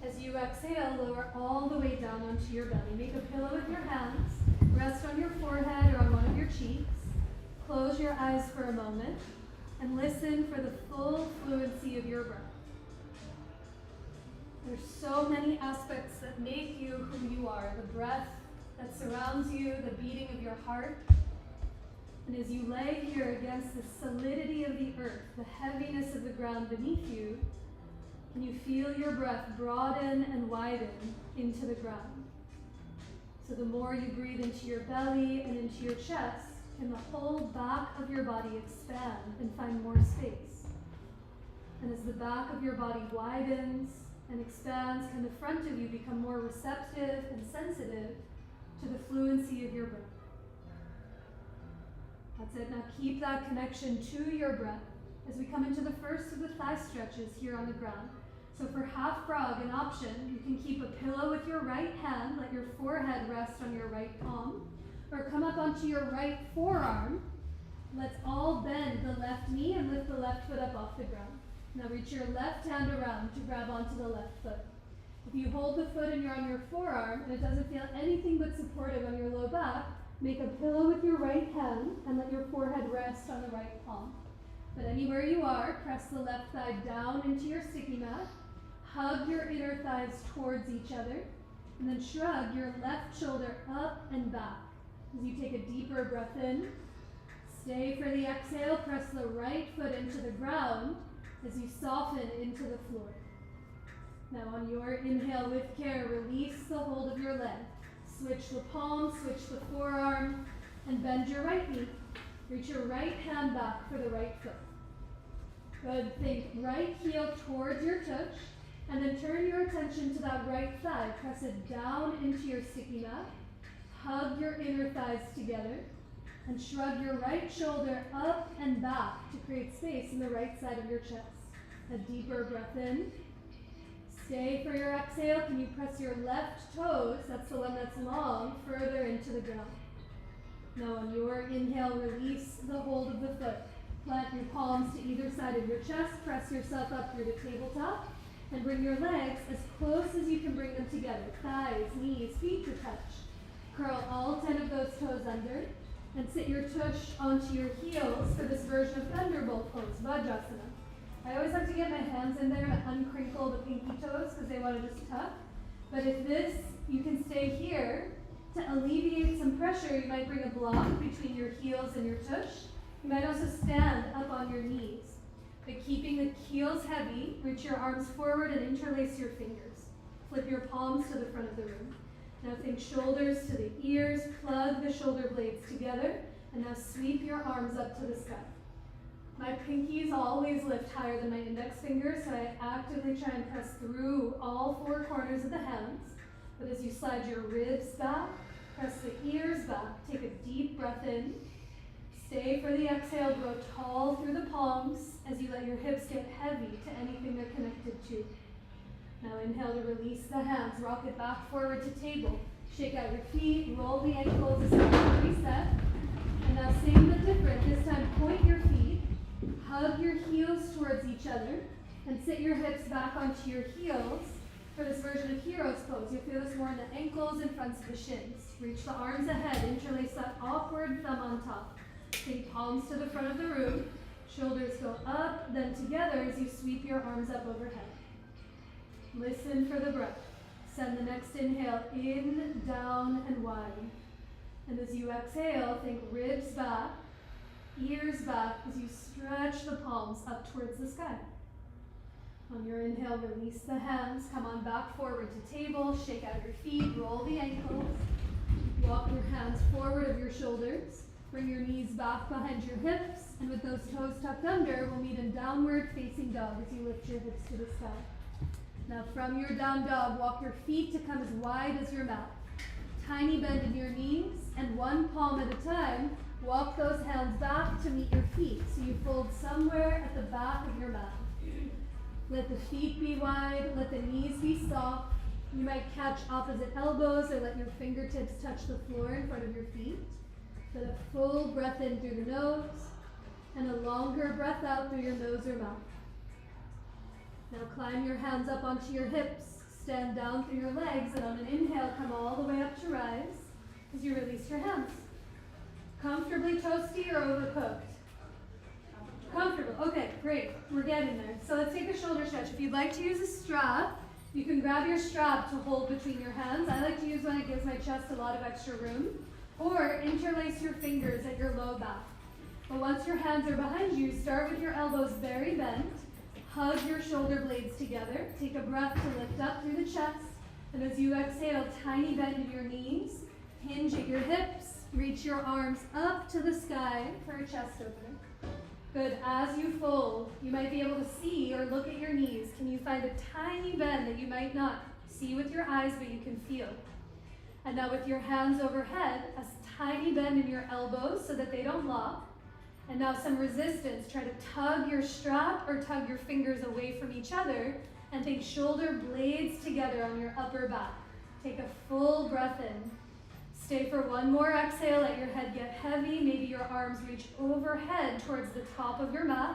As you exhale, lower all the way down onto your belly. Make a pillow with your hands. Rest on your forehead or on one of your cheeks. Close your eyes for a moment and listen for the full fluency of your breath. There's so many aspects that make you who you are. The breath that surrounds you, the beating of your heart. And as you lay here against the solidity of the earth, the heaviness of the ground beneath you, can you feel your breath broaden and widen into the ground? So the more you breathe into your belly and into your chest, can the whole back of your body expand and find more space? And as the back of your body widens and expands, can the front of you become more receptive and sensitive to the fluency of your breath? That's it. Now keep that connection to your breath as we come into the first of the thigh stretches here on the ground. So for half frog, an option, you can keep a pillow with your right hand, let your forehead rest on your right palm, or come up onto your right forearm. Let's all bend the left knee and lift the left foot up off the ground. Now reach your left hand around to grab onto the left foot. If you hold the foot and you're on your forearm and it doesn't feel anything but supportive on your low back, make a pillow with your right hand and let your forehead rest on the right palm. But anywhere you are, press the left thigh down into your sticky mat. Hug your inner thighs towards each other, and then shrug your left shoulder up and back. As you take a deeper breath in, stay for the exhale, press the right foot into the ground as you soften into the floor. Now on your inhale with care, release the hold of your leg. Switch the palm, switch the forearm, and bend your right knee. Reach your right hand back for the right foot. Good, think right heel towards your tush, and then turn your attention to that right thigh. Press it down into your sticky mat. Hug your inner thighs together, and shrug your right shoulder up and back to create space in the right side of your chest. A deeper breath in. Stay for your exhale. Can you press your left toes, that's the one that's long, further into the ground? Now on your inhale, release the hold of the foot. Plant your palms to either side of your chest. Press yourself up through the tabletop. And bring your legs as close as you can bring them together. Thighs, knees, feet to touch. Curl all 10 of those toes under. And sit your tush onto your heels for this version of Thunderbolt pose, Vajrasana. I always have to get my hands in there and uncrinkle the pinky toes because they want to just tuck. But if this, you can stay here. To alleviate some pressure, you might bring a block between your heels and your tush. You might also stand up on your knees. But keeping the heels heavy, reach your arms forward and interlace your fingers. Flip your palms to the front of the room. Now think shoulders to the ears, plug the shoulder blades together, and now sweep your arms up to the sky. My pinkies always lift higher than my index fingers, so I actively try and press through all 4 corners of the hands. But as you slide your ribs back, press the ears back, take a deep breath in. Stay for the exhale, grow tall through the palms as you let your hips get heavy to anything they're connected to. Now inhale to release the hands, rock it back forward to table. Shake out your feet, roll the ankles, a reset. And now same but different. This time point your feet, hug your heels towards each other, and sit your hips back onto your heels for this version of Hero's Pose. You'll feel this more in the ankles and fronts of the shins. Reach the arms ahead, interlace that awkward thumb on top. Take palms to the front of the room, shoulders go up, then together as you sweep your arms up overhead. Listen for the breath. Send the next inhale in, down, and wide. And as you exhale, think ribs back, ears back as you stretch the palms up towards the sky. On your inhale, release the hands, come on back forward to table, shake out your feet, roll the ankles, walk your hands forward of your shoulders. Bring your knees back behind your hips, and with those toes tucked under, we'll meet in downward facing dog as you lift your hips to the sky. Now from your down dog, walk your feet to come as wide as your mat. Tiny bend in your knees, and one palm at a time, walk those hands back to meet your feet, so you fold somewhere at the back of your mat. Let the feet be wide, let the knees be soft. You might catch opposite elbows or let your fingertips touch the floor in front of your feet. Let a full breath in through the nose, and a longer breath out through your nose or mouth. Now climb your hands up onto your hips, Stand down through your legs, and on an inhale, come all the way up to rise as you release your hands. Comfortably toasty or overcooked? Comfortable. Okay, great. We're getting there. So let's take a shoulder stretch. If you'd like to use a strap, you can grab your strap to hold between your hands. I like to use one, it gives my chest a lot of extra room. Or interlace your fingers at your low back. But once your hands are behind you, start with your elbows very bent. Hug your shoulder blades together. Take a breath to lift up through the chest. And as you exhale, tiny bend in your knees. Hinge at your hips. Reach your arms up to the sky for a chest opening. Good. As you fold, you might be able to see or look at your knees. Can you find a tiny bend that you might not see with your eyes, but you can feel? And now with your hands overhead, a tiny bend in your elbows so that they don't lock. And now some resistance. Try to tug your strap or tug your fingers away from each other and think shoulder blades together on your upper back. Take a full breath in. Stay for one more exhale, let your head get heavy. Maybe your arms reach overhead towards the top of your mat.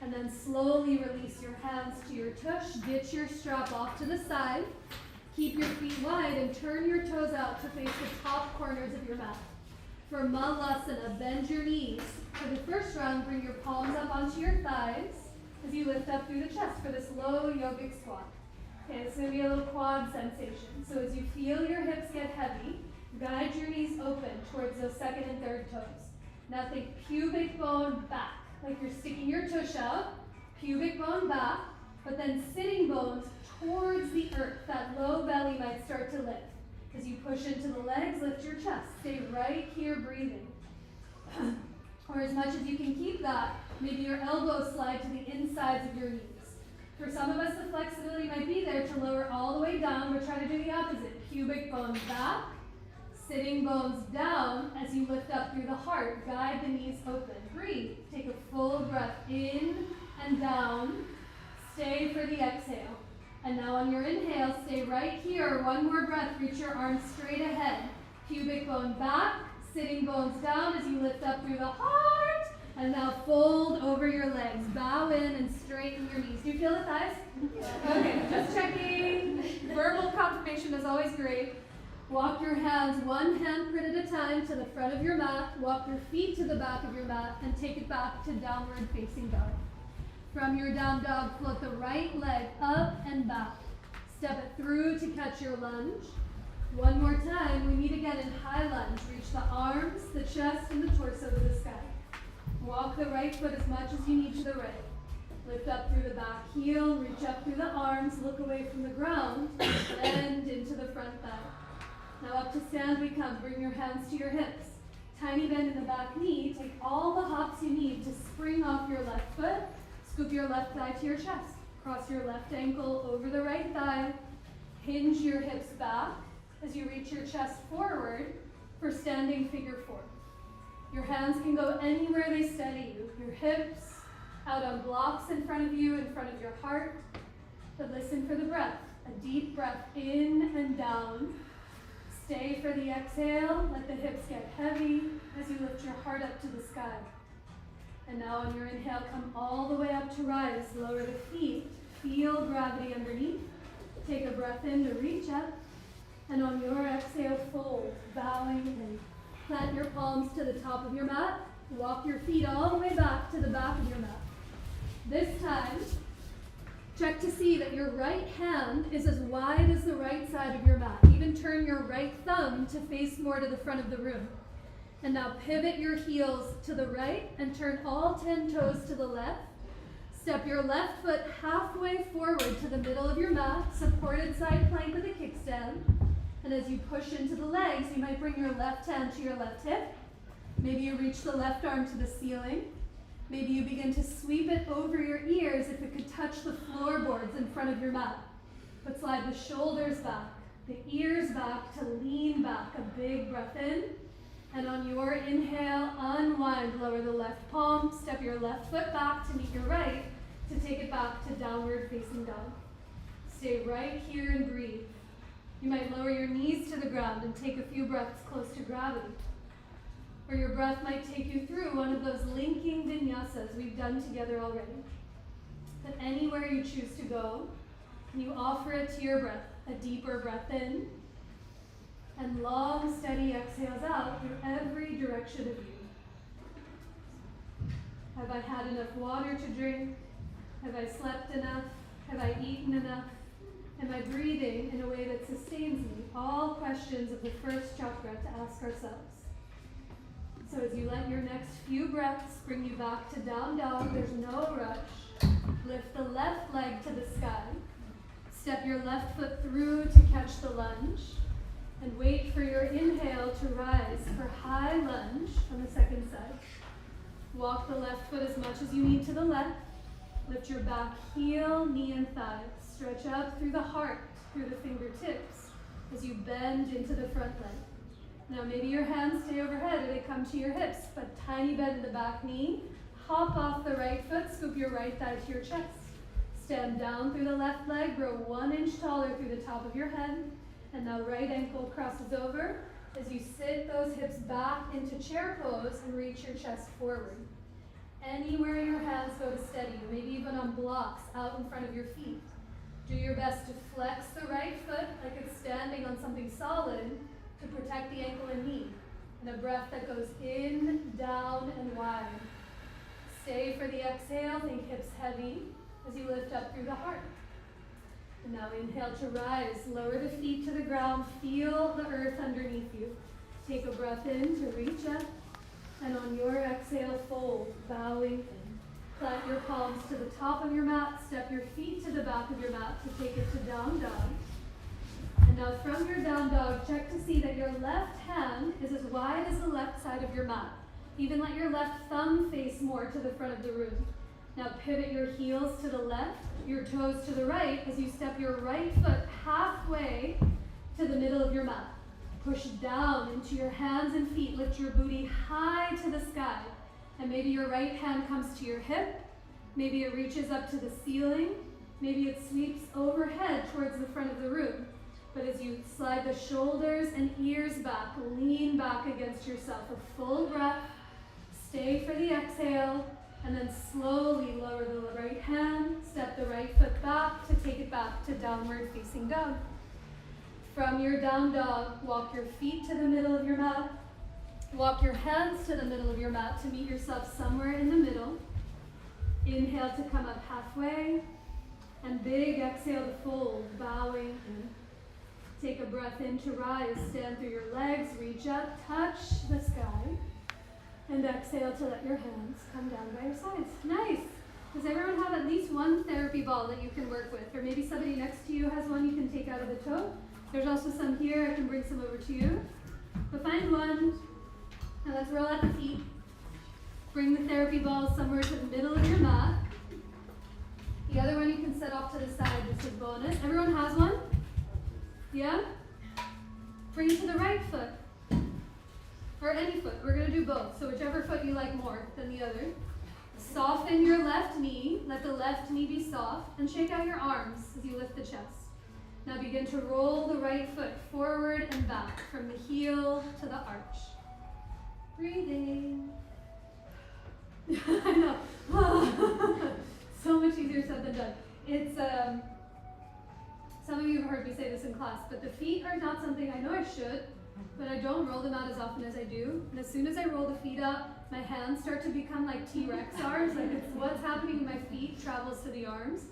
And then slowly release your hands to your tush. Get your strap off to the side. Keep your feet wide and turn your toes out to face the top corners of your mat. For Malasana, bend your knees. For the first round, bring your palms up onto your thighs as you lift up through the chest for this low yogic squat. Okay, it's going to be a little quad sensation. So as you feel your hips get heavy, guide your knees open towards those second and third toes. Now think pubic bone back, like you're sticking your tush out, pubic bone back, but then sitting bones towards the earth. That low belly might start to lift. As you push into the legs, lift your chest. Stay right here breathing. Or as much as you can keep that, maybe your elbows slide to the insides of your knees. For some of us, the flexibility might be there to lower all the way down, but try to do the opposite. Pubic bone back, sitting bones down as you lift up through the heart. Guide the knees open. Breathe. Take a full breath in and down. Stay for the exhale. And now on your inhale, stay right here. One more breath. Reach your arms straight ahead. Pubic bone back, sitting bones down as you lift up through the heart. And now fold over your legs. Bow in and straighten your knees. Do you feel the thighs? Okay, just checking. Verbal confirmation is always great. Walk your hands one handprint at a time to the front of your mat. Walk your feet to the back of your mat and take it back to downward facing dog. From your down dog, float the right leg up and back. Step it through to catch your lunge. One more time, we meet again in high lunge. Reach the arms, the chest, and the torso to the sky. Walk the right foot as much as you need to the right. Lift up through the back heel, reach up through the arms, look away from the ground, bend into the front thigh. Now up to stand we come. Bring your hands to your hips. Tiny bend in the back knee. Take all the hops you need to spring off your left foot. Scoop your left thigh to your chest. Cross your left ankle over the right thigh. Hinge your hips back as you reach your chest forward for standing figure four. Your hands can go anywhere they steady you. Your hips out on blocks in front of you, in front of your heart. But listen for the breath. A deep breath in and down. Stay for the exhale. Let the hips get heavy as you lift your heart up to the sky. And now on your inhale, come all the way up to rise. Lower the feet. Feel gravity underneath. Take a breath in to reach up. And on your exhale, fold, bowing in. Plant your palms to the top of your mat. Walk your feet all the way back to the back of your mat. This time, check to see that your right hand is as wide as the right side of your mat. Even turn your right thumb to face more to the front of the room. And now pivot your heels to the right and turn all 10 toes to the left. Step your left foot halfway forward to the middle of your mat, supported side plank with a kickstand. And as you push into the legs, you might bring your left hand to your left hip. Maybe you reach the left arm to the ceiling. Maybe you begin to sweep it over your ears if it could touch the floorboards in front of your mat. But slide the shoulders back, the ears back to lean back. A big breath in. And on your inhale, unwind, lower the left palm, step your left foot back to meet your right to take it back to downward facing dog. Stay right here and breathe. You might lower your knees to the ground and take a few breaths close to gravity. Or your breath might take you through one of those linking vinyasas we've done together already. But anywhere you choose to go, And you offer it to your breath. A deeper breath in, and long, steady exhales out through every direction of you. Have I had enough water to drink? Have I slept enough? Have I eaten enough? Am I breathing in a way that sustains me? All questions of the first chakra to ask ourselves. So as you let your next few breaths bring you back to down dog, there's no rush. Lift the left leg to the sky. Step your left foot through to catch the lunge. And wait for your inhale to rise for high lunge on the second side. Walk the left foot as much as you need to the left. Lift your back heel, knee, and thigh. Stretch up through the heart, through the fingertips, as you bend into the front leg. Now maybe your hands stay overhead or they come to your hips, but tiny bend in the back knee. Hop off the right foot, scoop your right thigh to your chest. Stand down through the left leg, grow 1 inch taller through the top of your head. And now right ankle crosses over as you sit those hips back into chair pose and reach your chest forward. Anywhere your hands go to steady, or maybe even on blocks out in front of your feet. Do your best to flex the right foot like it's standing on something solid to protect the ankle and knee. And a breath that goes in, down, and wide. Stay for the exhale, think hips heavy as you lift up through the heart. And now inhale to rise, lower the feet to the ground, feel the earth underneath you. Take a breath in to reach up, and on your exhale, fold, bowing in. Plant your palms to the top of your mat, step your feet to the back of your mat to take it to down dog. And now from your down dog, check to see that your left hand is as wide as the left side of your mat. Even let your left thumb face more to the front of the room. Now pivot your heels to the left, your toes to the right as you step your right foot halfway to the middle of your mat. Push down into your hands and feet, lift your booty high to the sky. And maybe your right hand comes to your hip, maybe it reaches up to the ceiling, maybe it sweeps overhead towards the front of the room. But as you slide the shoulders and ears back, lean back against yourself, a full breath, stay for the exhale, and then slowly lower the right hand, step the right foot back to take it back to downward facing dog. From your down dog, walk your feet to the middle of your mat. Walk your hands to the middle of your mat to meet yourself somewhere in the middle. Inhale to come up halfway, and big exhale to fold, bowing in. Take a breath in to rise, stand through your legs, reach up, touch the sky. And exhale to let your hands come down by your sides. Nice. Does everyone have at least one therapy ball that you can work with? Or maybe somebody next to you has one you can take out of the toe. There's also some here. I can bring some over to you. But find one. Now let's roll out the feet. Bring the therapy ball somewhere to the middle of your mat. The other one you can set off to the side just as bonus. Everyone has one? Yeah? Bring it to the right foot. Or any foot. We're going to do both. So whichever foot you like more than the other. Soften your left knee. Let the left knee be soft. And shake out your arms as you lift the chest. Now begin to roll the right foot forward and back from the heel to the arch. Breathing. I know. So much easier said than done. It's, some of you have heard me say this in class, but the feet are not something I know I should, but I don't roll them out as often as I do. And as soon as I roll the feet up, my hands start to become like T-Rex arms. Like it's what's happening in my feet travels to the arms.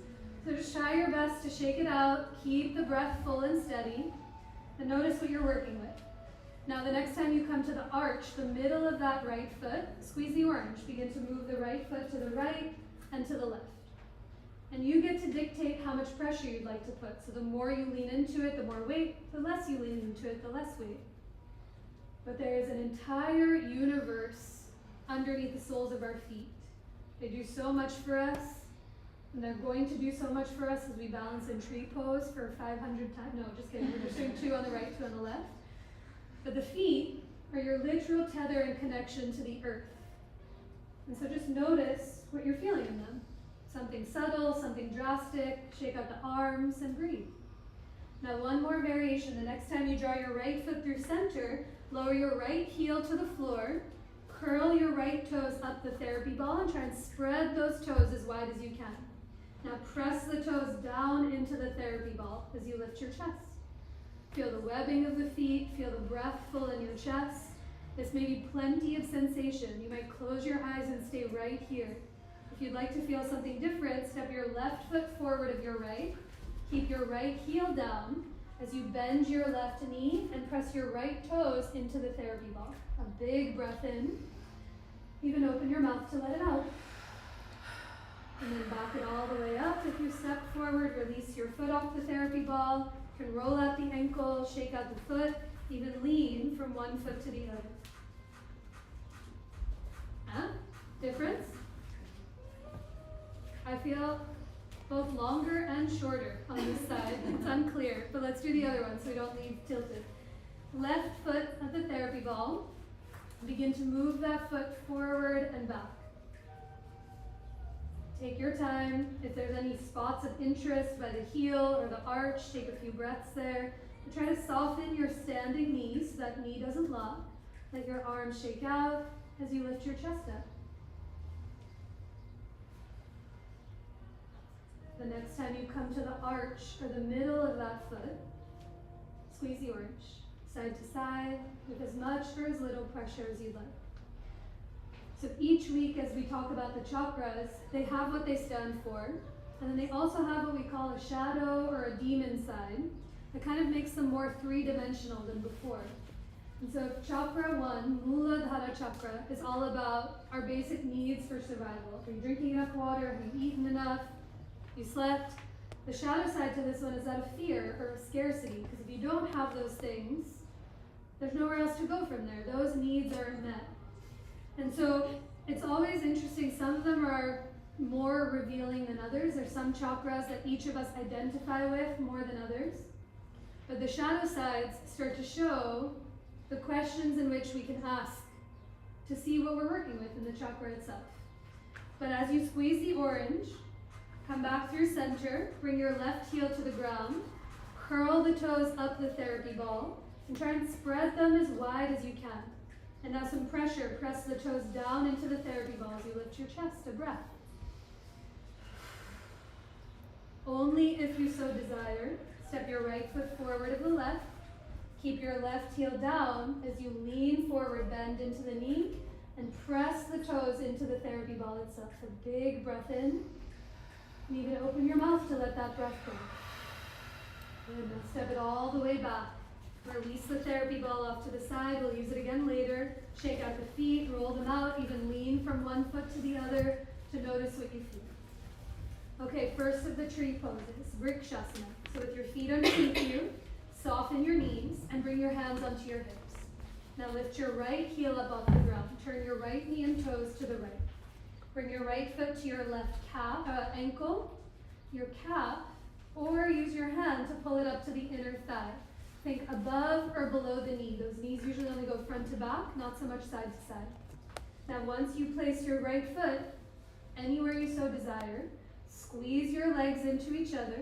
So just try your best to shake it out. Keep the breath full and steady. And notice what you're working with. Now the next time you come to the arch, the middle of that right foot, squeeze the orange. Begin to move the right foot to the right and to the left. And you get to dictate how much pressure you'd like to put. So the more you lean into it, the more weight. The less you lean into it, the less weight. But there is an entire universe underneath the soles of our feet. They do so much for us, and they're going to do so much for us as we balance in tree pose for 500 times. No, just kidding. We're just doing 2 on the right, 2 on the left. But the feet are your literal tether and connection to the earth. And so just notice what you're feeling in them. Something subtle, something drastic. Shake out the arms and breathe. Now one more variation. The next time you draw your right foot through center, lower your right heel to the floor, curl your right toes up the therapy ball and try and spread those toes as wide as you can. Now press the toes down into the therapy ball as you lift your chest. Feel the webbing of the feet, feel the breath full in your chest. This may be plenty of sensation. You might close your eyes and stay right here. If you'd like to feel something different, step your left foot forward of your right. Keep your right heel down as you bend your left knee and press your right toes into the therapy ball. A big breath in. Even open your mouth to let it out. And then back it all the way up. If you step forward, release your foot off the therapy ball. You can roll out the ankle, shake out the foot, even lean from one foot to the other. Huh? Difference? I feel both longer and shorter on this side. It's unclear, but let's do the other one so we don't leave tilted. Left foot at the therapy ball. Begin to move that foot forward and back. Take your time. If there's any spots of interest by the heel or the arch, take a few breaths there. And try to soften your standing knees so that knee doesn't lock. Let your arms shake out as you lift your chest up. The next time you come to the arch or the middle of that foot, squeeze the orange, side to side, with as much or as little pressure as you'd like. So each week as we talk about the chakras, they have what they stand for, and then they also have what we call a shadow or a demon side that kind of makes them more three-dimensional than before. And so chakra 1, Muladhara chakra, is all about our basic needs for survival. Are you drinking enough water? Have you eaten enough? You slept? The shadow side to this one is that of fear or scarcity, because if you don't have those things, there's nowhere else to go from there. Those needs aren't met. And so it's always interesting. Some of them are more revealing than others. There's some chakras that each of us identify with more than others. But the shadow sides start to show the questions in which we can ask to see what we're working with in the chakra itself. But as you squeeze the orange, come back through center, bring your left heel to the ground, curl the toes up the therapy ball, and try and spread them as wide as you can. And now some pressure, press the toes down into the therapy ball as you lift your chest, a breath. Only if you so desire, step your right foot forward of the left. Keep your left heel down as you lean forward, bend into the knee, and press the toes into the therapy ball itself. A big breath in, and even open your mouth to let that breath go. And then step it all the way back. Release the therapy ball off to the side. We'll use it again later. Shake out the feet, roll them out, even lean from one foot to the other to notice what you feel. Okay, first of the tree poses, Vrikshasana. So with your feet underneath you, soften your knees and bring your hands onto your hips. Now lift your right heel up off the ground. Turn your right knee and toes to the right. Bring your right foot to your left ankle, your calf, or use your hand to pull it up to the inner thigh. Think above or below the knee. Those knees usually only go front to back, not so much side to side. Now once you place your right foot anywhere you so desire, squeeze your legs into each other,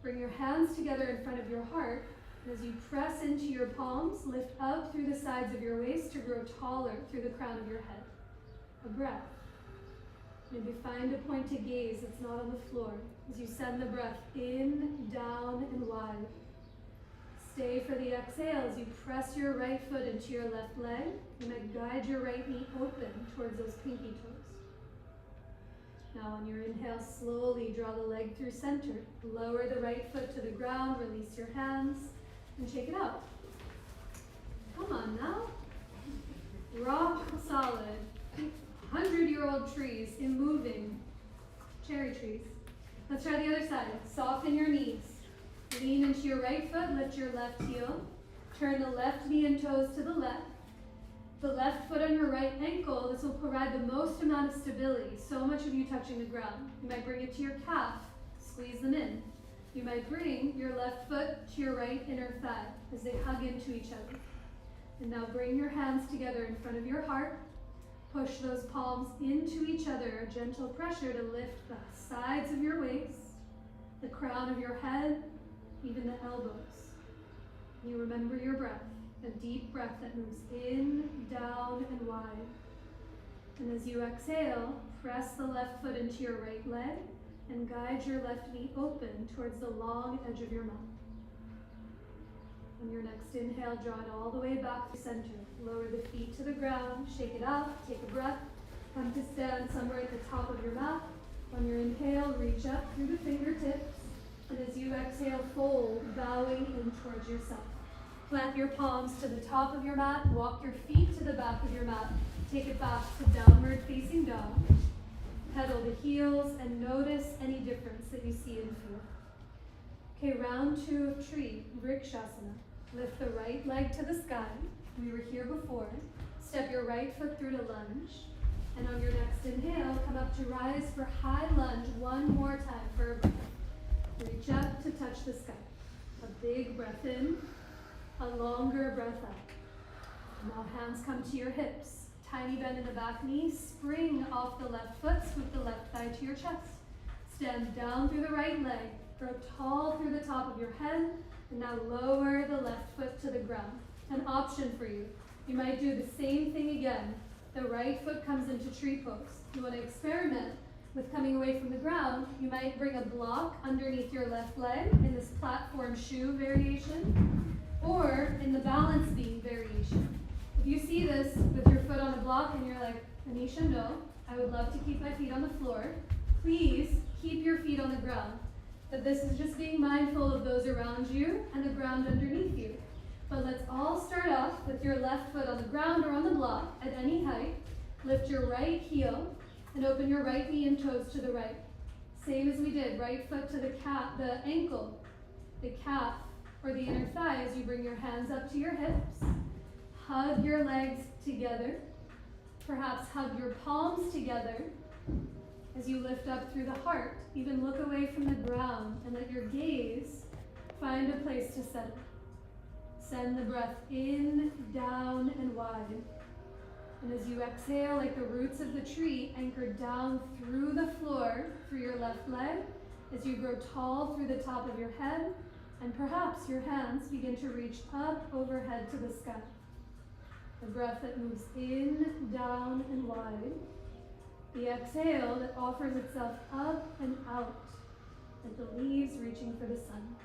bring your hands together in front of your heart, and as you press into your palms, lift up through the sides of your waist to grow taller through the crown of your head. A breath. Maybe find a point to gaze that's not on the floor as you send the breath in, down, and wide. Stay for the exhale as you press your right foot into your left leg. You might guide your right knee open towards those pinky toes. Now on your inhale, slowly draw the leg through center. Lower the right foot to the ground, release your hands, and shake it out. Come on now. Rock solid. 100-year-old trees, moving. Cherry trees. Let's try the other side. Soften your knees. Lean into your right foot, lift your left heel. Turn the left knee and toes to the left. The left foot on your right ankle, this will provide the most amount of stability, so much of you touching the ground. You might bring it to your calf, squeeze them in. You might bring your left foot to your right inner thigh as they hug into each other. And now bring your hands together in front of your heart. Push those palms into each other, a gentle pressure to lift the sides of your waist, the crown of your head, even the elbows. You remember your breath, a deep breath that moves in, down, and wide. And as you exhale, press the left foot into your right leg and guide your left knee open towards the long edge of your mat. On your next inhale, draw it all the way back to center. Lower the feet to the ground, shake it up, take a breath. Come to stand somewhere at the top of your mat. On your inhale, reach up through the fingertips. And as you exhale, fold, bowing in towards yourself. Plant your palms to the top of your mat. Walk your feet to the back of your mat. Take it back to downward facing dog. Pedal the heels and notice any difference that you see and feel. Okay, round 2 of tree, Vrikshasana. Lift the right leg to the sky. We were here before. Step your right foot through to lunge. And on your next inhale, come up to rise for high lunge one more time for a breath. Reach up to touch the sky. A big breath in, a longer breath out. Now hands come to your hips. Tiny bend in the back knee, spring off the left foot, scoop the left thigh to your chest. Stand down through the right leg, grow tall through the top of your head, and now lower the left foot to the ground. An option for you. You might do the same thing again. The right foot comes into tree pose. You want to experiment with coming away from the ground. You might bring a block underneath your left leg in this platform shoe variation, or in the balance beam variation. If you see this with your foot on a block and you're like, Anisha, no, I would love to keep my feet on the floor, please keep your feet on the ground. But this is just being mindful of those around you and the ground underneath you. But let's all start off with your left foot on the ground or on the block at any height. Lift your right heel and open your right knee and toes to the right. Same as we did, right foot to the ankle, the calf, or the inner thigh as you bring your hands up to your hips. Hug your legs together. Perhaps hug your palms together as you lift up through the heart. Even look away from the ground and let your gaze find a place to settle. Send the breath in, down, and wide. And as you exhale, like the roots of the tree, anchor down through the floor through your left leg as you grow tall through the top of your head, and perhaps your hands begin to reach up overhead to the sky. The breath that moves in, down, and wide. The exhale that offers itself up and out, like the leaves reaching for the sun.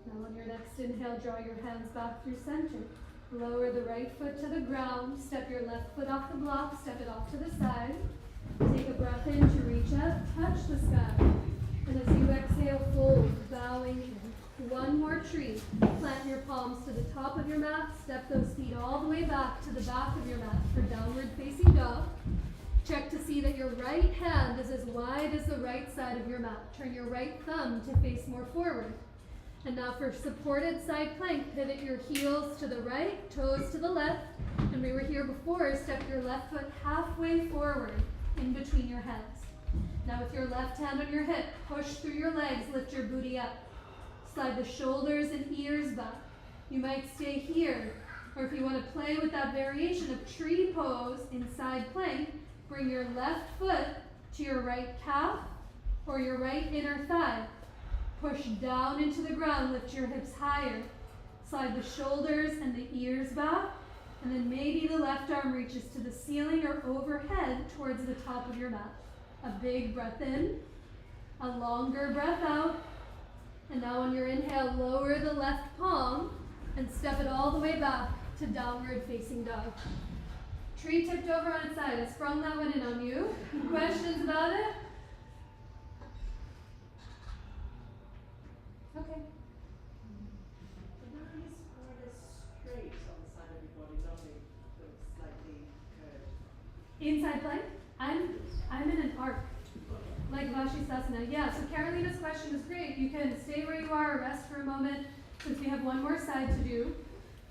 Now on your next inhale, draw your hands back through center. Lower the right foot to the ground. Step your left foot off the block. Step it off to the side. Take a breath in to reach up. Touch the sky. And as you exhale, fold, bowing in. One more tree. Plant your palms to the top of your mat. Step those feet all the way back to the back of your mat for downward facing dog. Check to see that your right hand is as wide as the right side of your mat. Turn your right thumb to face more forward. And now for supported side plank, pivot your heels to the right, toes to the left. And we were here before, step your left foot halfway forward in between your hands. Now with your left hand on your hip, push through your legs, lift your booty up. Slide the shoulders and ears back. You might stay here, or if you want to play with that variation of tree pose in side plank, bring your left foot to your right calf or your right inner thigh. Push down into the ground, lift your hips higher. Slide the shoulders and the ears back, and then maybe the left arm reaches to the ceiling or overhead towards the top of your mat. A big breath in, a longer breath out, and now on your inhale, lower the left palm and step it all the way back to downward facing dog. Tree tipped over on its side. I sprung that one in on you. Questions about it? Okay. The knees are straight on the side of your body, don't they? They're slightly curved. Inside plank. I'm in an arc, like Vashisthasana. Yeah, so Carolina's question is great. You can stay where you are or rest for a moment since we have one more side to do.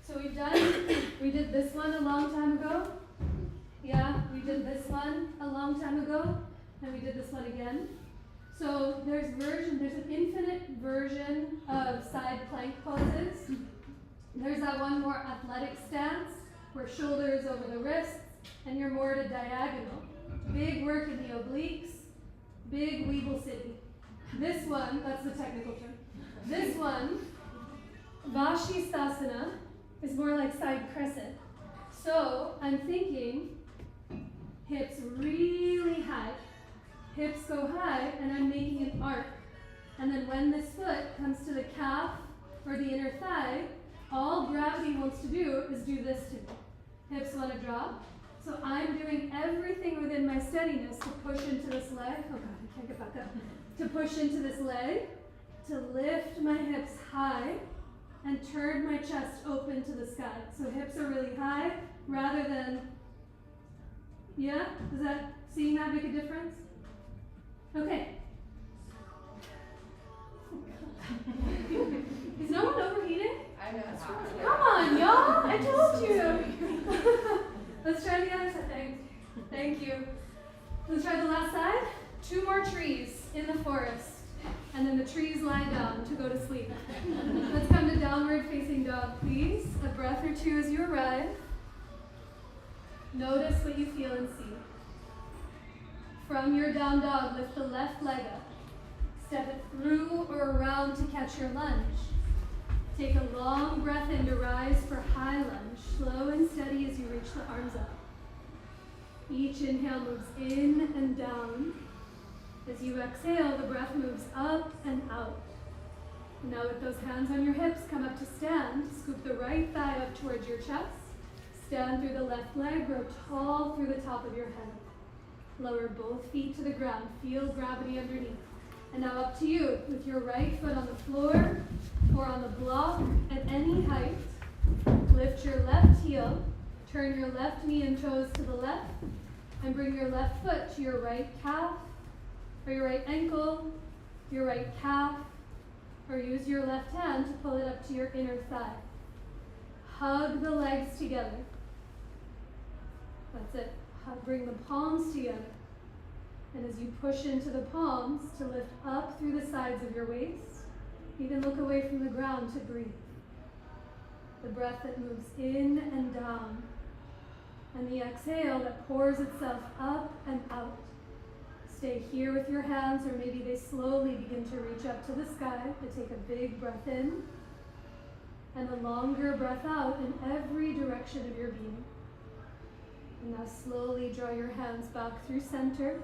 So we did this one a long time ago. Yeah, we did this one a long time ago, and we did this one again. So there's an infinite version of side plank poses. There's that one more athletic stance where shoulders over the wrists and you're more at a diagonal. Big work in the obliques, big Weeble City. This one, that's the technical term. This one, Vashisthasana, is more like side crescent. So I'm thinking hips really high, hips go high, and I'm making an arc. And then when this foot comes to the calf or the inner thigh, all gravity wants to do is do this to me. Hips want to drop. So I'm doing everything within my steadiness to push into this leg. Oh God, I can't get back up. To push into this leg, to lift my hips high, and turn my chest open to the sky. So hips are really high, rather than, yeah? Seeing that make a difference? Okay. Is no one overheating? I know. Come on, y'all! I told you! Let's try the other side. Thank you. Let's try the last side. 2 more trees in the forest. And then the trees lie down to go to sleep. Let's come to downward facing dog, please. A breath or 2 as you arrive. Notice what you feel and see. From your down dog, lift the left leg up. Step it through or around to catch your lunge. Take a long breath in to rise for high lunge, slow and steady as you reach the arms up. Each inhale moves in and down. As you exhale, the breath moves up and out. Now with those hands on your hips, come up to stand. Scoop the right thigh up towards your chest. Stand through the left leg, grow tall through the top of your head. Lower both feet to the ground. Feel gravity underneath. And now up to you, with your right foot on the floor or on the block at any height. Lift your left heel, turn your left knee and toes to the left, and bring your left foot to your right calf, or your right ankle, your right calf, or use your left hand to pull it up to your inner thigh. Hug the legs together. That's it. Bring the palms together. And as you push into the palms, to lift up through the sides of your waist, even look away from the ground to breathe. The breath that moves in and down, and the exhale that pours itself up and out. Stay here with your hands, or maybe they slowly begin to reach up to the sky, to take a big breath in, and a longer breath out in every direction of your being. And now slowly draw your hands back through center.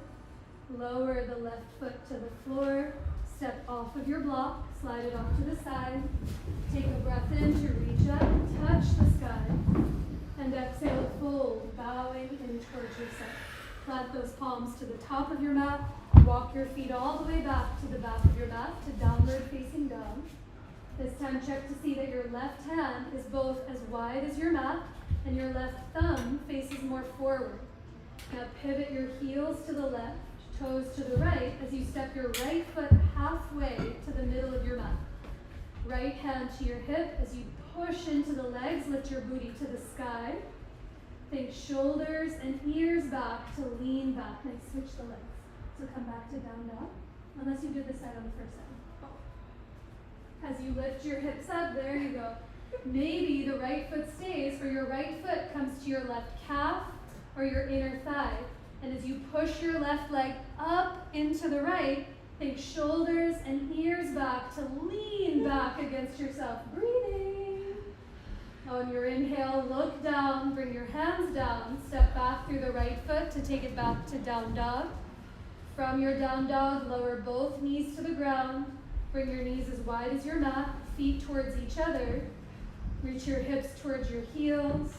Lower the left foot to the floor. Step off of your block. Slide it off to the side. Take a breath in to reach up. Touch the sky. And exhale, fold, bowing in towards yourself. Plant those palms to the top of your mat. Walk your feet all the way back to the back of your mat to downward facing dog. This time check to see that your left hand is both as wide as your mat and your left thumb faces more forward. Now pivot your heels to the left, toes to the right as you step your right foot halfway to the middle of your mat. Right hand to your hip as you push into the legs, lift your booty to the sky. Think shoulders and ears back to lean back. Nice, switch the legs. So come back to down dog, unless you did this side on the first side. As you lift your hips up, there you go. Maybe the right foot stays, or your right foot comes to your left calf or your inner thigh. And as you push your left leg up into the right, think shoulders and ears back to lean back against yourself. Breathing. On your inhale, look down, bring your hands down, step back through the right foot to take it back to down dog. From your down dog, lower both knees to the ground. Bring your knees as wide as your mat, feet towards each other. Reach your hips towards your heels.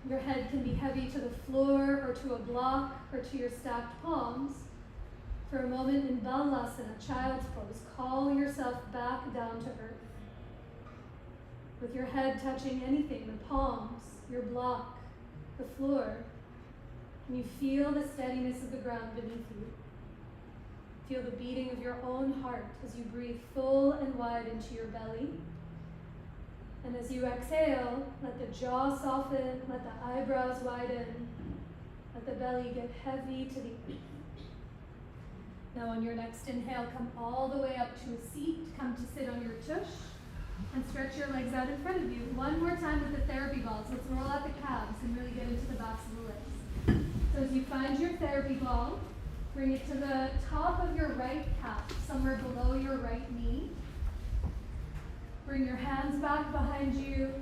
Your head can be heavy to the floor or to a block or to your stacked palms. For a moment in Balasana, child's pose, call yourself back down to earth. With your head touching anything, the palms, your block, the floor, and you feel the steadiness of the ground beneath you. Feel the beating of your own heart as you breathe full and wide into your belly. And as you exhale, let the jaw soften, let the eyebrows widen, let the belly get heavy to the earth. Now on your next inhale, come all the way up to a seat, come to sit on your tush, and stretch your legs out in front of you. One more time with the therapy balls. Let's roll out the calves and really get into the backs of the legs. So as you find your therapy ball, bring it to the top of your right calf, somewhere below your right knee. Bring your hands back behind you,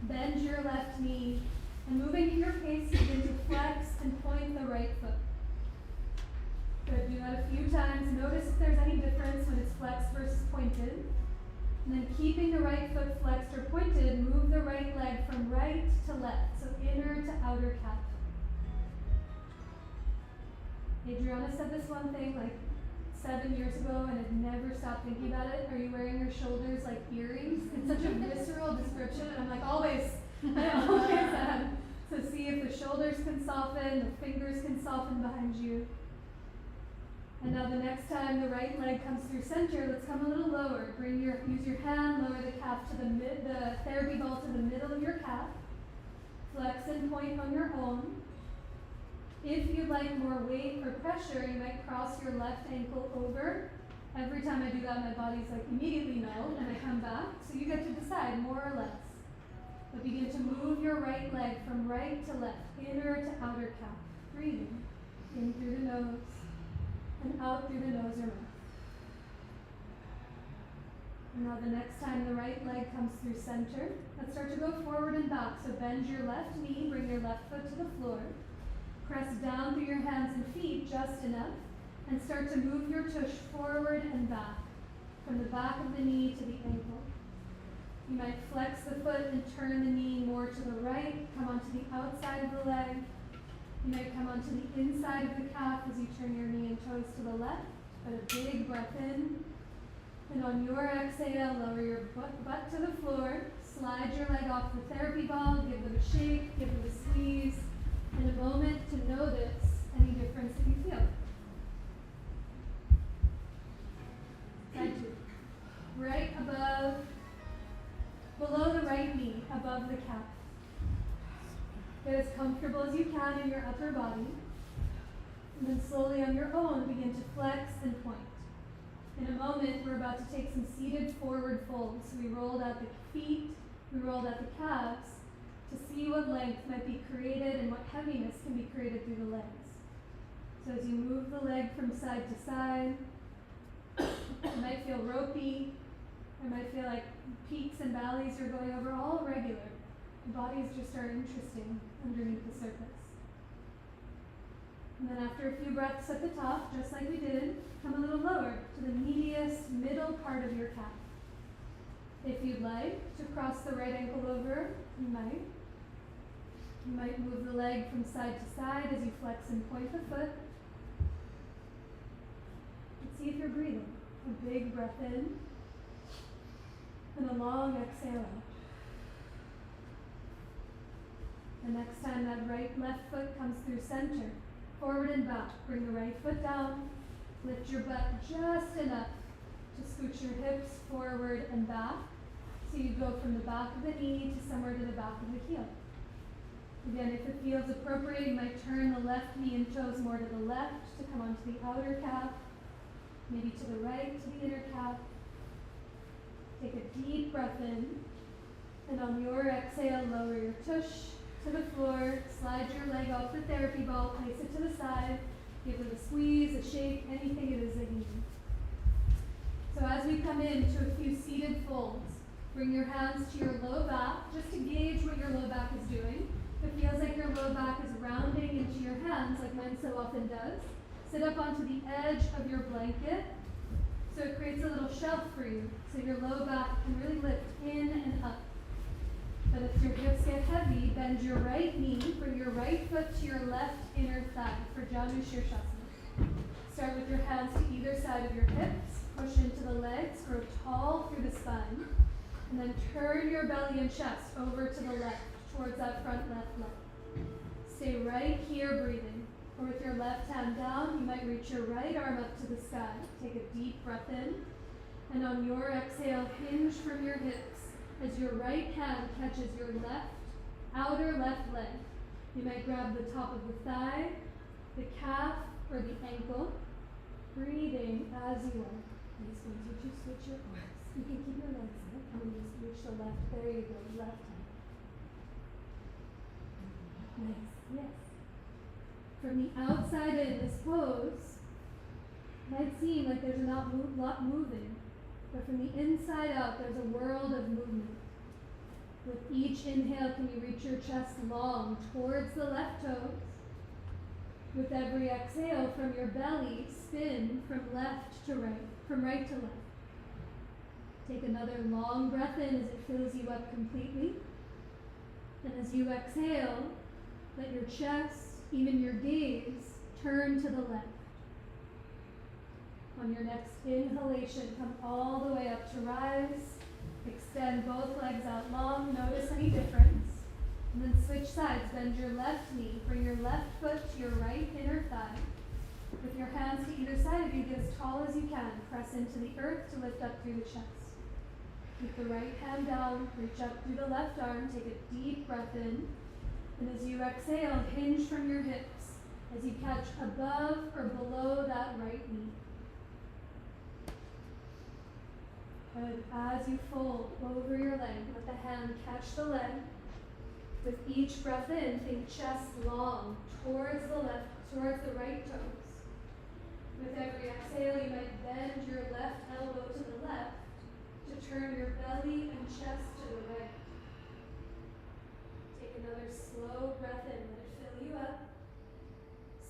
bend your left knee, and moving at your pace, begin to flex and point the right foot. Good, do that a few times. Notice if there's any difference when it's flexed versus pointed. And then keeping the right foot flexed or pointed, move the right leg from right to left, so inner to outer calf. Adriana said this one thing like 7 years ago and had never stopped thinking about it. Are you wearing your shoulders like earrings? It's such a visceral description, and I'm like, always. I always am. So see if the shoulders can soften, the fingers can soften behind you. And now the next time the right leg comes through center, let's come a little lower. Use your hand, lower the calf to the therapy ball to the middle of your calf. Flex and point on your own. If you'd like more weight or pressure, you might cross your left ankle over. Every time I do that, my body's like immediately no, and I come back. So you get to decide, more or less. But begin to move your right leg from right to left, inner to outer calf. Breathing in through the nose and out through the nose or mouth. And now the next time the right leg comes through center, let's start to go forward and back. So bend your left knee, bring your left foot to the floor. Press down through your hands and feet just enough, and start to move your tush forward and back, from the back of the knee to the ankle. You might flex the foot and turn the knee more to the right, come onto the outside of the leg. You might come onto the inside of the calf as you turn your knee and toes to the left, but a big breath in. And on your exhale, lower your butt to the floor, slide your leg off the therapy ball, give them a shake, give them a squeeze, and a moment to notice any difference that you feel. Side two. Right above, below the right knee, above the calf. Get as comfortable as you can in your upper body. And then slowly on your own, begin to flex and point. In a moment, we're about to take some seated forward folds. So we rolled out the feet, we rolled out the calves, to see what length might be created and what heaviness can be created through the legs. So as you move the leg from side to side, it might feel ropey, it might feel like peaks and valleys you're going over, all regular. The bodies just are interesting underneath the surface. And then after a few breaths at the top, just like we did, come a little lower to the medius middle part of your calf. If you'd like to cross the right ankle over, you might. You might move the leg from side to side as you flex and point the foot. And see if you're breathing. A big breath in and a long exhale out. The next time that left foot comes through center, forward and back, bring the right foot down, lift your butt just enough to scooch your hips forward and back. So you go from the back of the knee to somewhere to the back of the heel. Again, if it feels appropriate, you might turn the left knee and toes more to the left to come onto the outer calf, maybe to the right to the inner calf. Take a deep breath in, and on your exhale, lower your tush to the floor, slide your leg off the therapy ball, place it to the side, give it a squeeze, a shake, anything it is that you need. So as we come into a few seated folds, bring your hands to your low back, just to gauge what your low back is doing. If it feels like your low back is rounding into your hands, like mine so often does, sit up onto the edge of your blanket, so it creates a little shelf for you, so your low back can really lift in and up. But if your hips get heavy, bend your right knee, bring your right foot to your left inner thigh for Janu Shirshasana. Start with your hands to either side of your hips, push into the legs, grow tall through the spine, and then turn your belly and chest over to the left, towards that front left leg. Stay right here breathing. Or with your left hand down, you might reach your right arm up to the sky. Take a deep breath in, and on your exhale, hinge from your hips as your right hand catches your outer left leg. You might grab the top of the thigh, the calf, or the ankle, breathing as you are. Nice ones, you just switch your arms. You can keep your legs up, and then just reach the left. There you go, left hand. Nice, yes. From the outside in, this pose might seem like there's not a lot moving, but from the inside out, there's a world of movement. With each inhale, can you reach your chest long towards the left toes? With every exhale from your belly, spin from left to right, from right to left. Take another long breath in as it fills you up completely. And as you exhale, let your chest, even your gaze, turn to the left. On your next inhalation, come all the way up to rise. Extend both legs out long. Notice any difference. And then switch sides. Bend your left knee. Bring your left foot to your right inner thigh. With your hands to either side of you, get as tall as you can. Press into the earth to lift up through the chest. Keep the right hand down. Reach up through the left arm. Take a deep breath in. And as you exhale, hinge from your hips as you catch above or below that right knee. Good. As you fold over your leg, let the hand catch the leg. With each breath in, think chest long towards the left, towards the right toes. With every exhale, you might bend your left elbow to the left to turn your belly and chest to the right. Take another slow breath in, let it fill you up.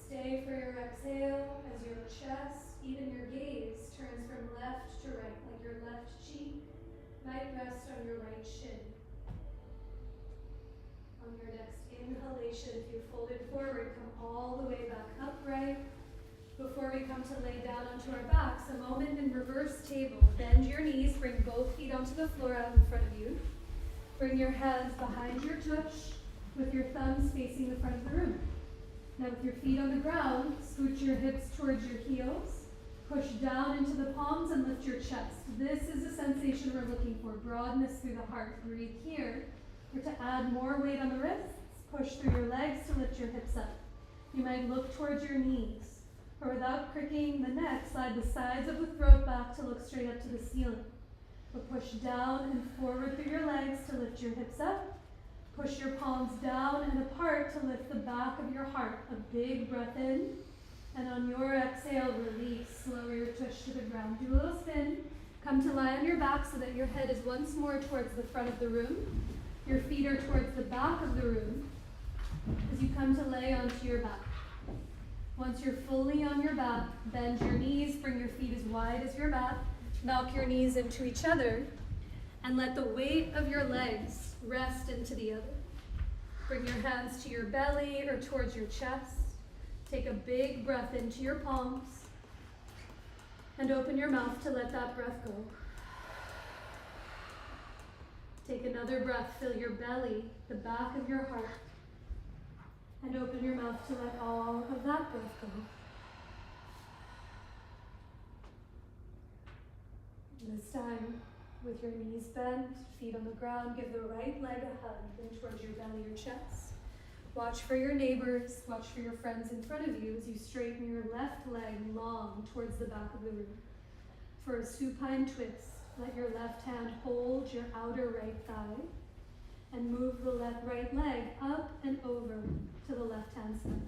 Stay for your exhale as your chest, even your gaze, turns from left to right, like your left cheek might rest on your right shin. On your next inhalation, if you folded forward, come all the way back upright. Before we come to lay down onto our backs, a moment in reverse table. Bend your knees, bring both feet onto the floor out in front of you. Bring your hands behind your tush with your thumbs facing the front of the room. Now with your feet on the ground, scooch your hips towards your heels. Push down into the palms and lift your chest. This is a sensation we're looking for, broadness through the heart. Breathe here. Or to add more weight on the wrists, push through your legs to lift your hips up. You might look towards your knees, or without cricking the neck, slide the sides of the throat back to look straight up to the ceiling. But push down and forward through your legs to lift your hips up. Push your palms down and apart to lift the back of your heart. A big breath in. And on your exhale, release. Lower your tush to the ground. Do a little spin. Come to lie on your back so that your head is once more towards the front of the room. Your feet are towards the back of the room as you come to lay onto your back. Once you're fully on your back, bend your knees, bring your feet as wide as your mat, knock your knees into each other, and let the weight of your legs rest into the other. Bring your hands to your belly or towards your chest. Take a big breath into your palms, and open your mouth to let that breath go. Take another breath, fill your belly, the back of your heart, and open your mouth to let all of that breath go. This time, with your knees bent, feet on the ground, give the right leg a hug in towards your belly or chest. Watch for your neighbors, watch for your friends in front of you as you straighten your left leg long towards the back of the room. For a supine twist, let your left hand hold your outer right thigh and move the right leg up and over to the left hand side.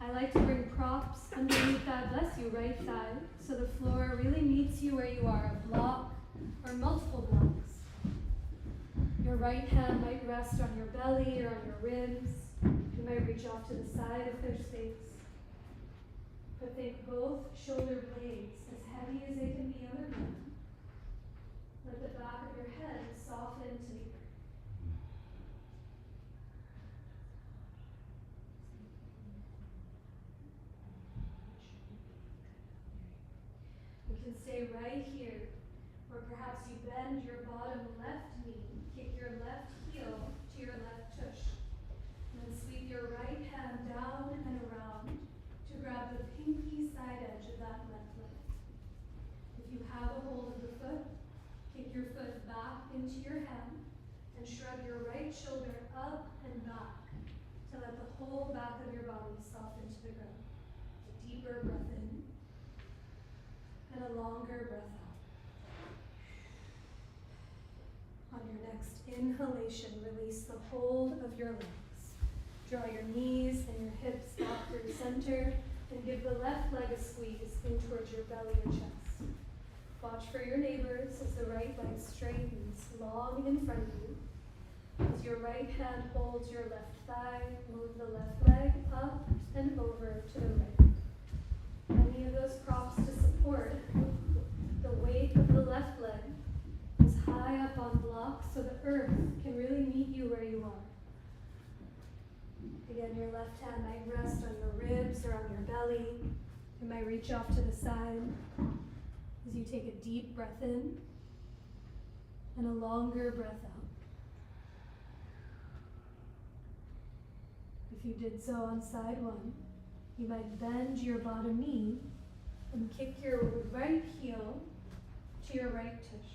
I like to bring props underneath that, bless you, right thigh, so the floor really meets you where you are, a block or multiple blocks. Your right hand might rest on your belly or on your ribs. You might reach off to the side if there's space. But think both shoulder blades as heavy as they can be on the ground. Let the back of your head soften to the earth. You can stay right here, or perhaps you bend your bottom left knee, kick your left heel to your left tush, and then sweep your right hand down and around to grab the pinky side edge of that left leg. If you have a hold of the foot, kick your foot back into your hand and shrug your right shoulder up and back to let the whole back of your body soften to the ground. A deeper breath in and a longer breath out. On your next inhalation, release the hold of your legs. Draw your knees and your hips back through center and give the left leg a squeeze in towards your belly or chest. Watch for your neighbors as the right leg straightens long in front of you. As your right hand holds your left thigh, move the left leg up and over to the right. Any of those props to support the weight of the left leg is high up on blocks so the earth can really meet you where you are. Again, your left hand might rest on your ribs or on your belly. It might reach off to the side as you take a deep breath in and a longer breath out. If you did so on side one, you might bend your bottom knee and kick your right heel to your right tush.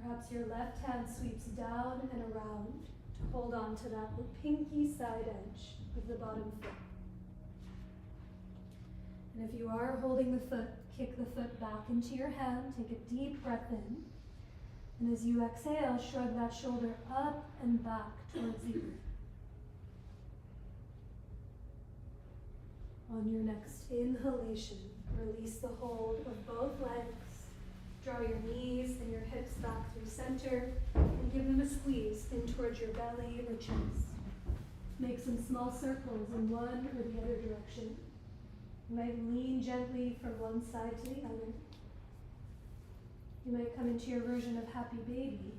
Perhaps your left hand sweeps down and around to hold on to that pinky side edge of the bottom foot. And if you are holding the foot, kick the foot back into your hand, take a deep breath in, and as you exhale, shrug that shoulder up and back towards the earth. On your next inhalation, release the hold of both legs. Draw your knees and your hips back through center and give them a squeeze in towards your belly or chest. Make some small circles in one or the other direction. You might lean gently from one side to the other. You might come into your version of happy baby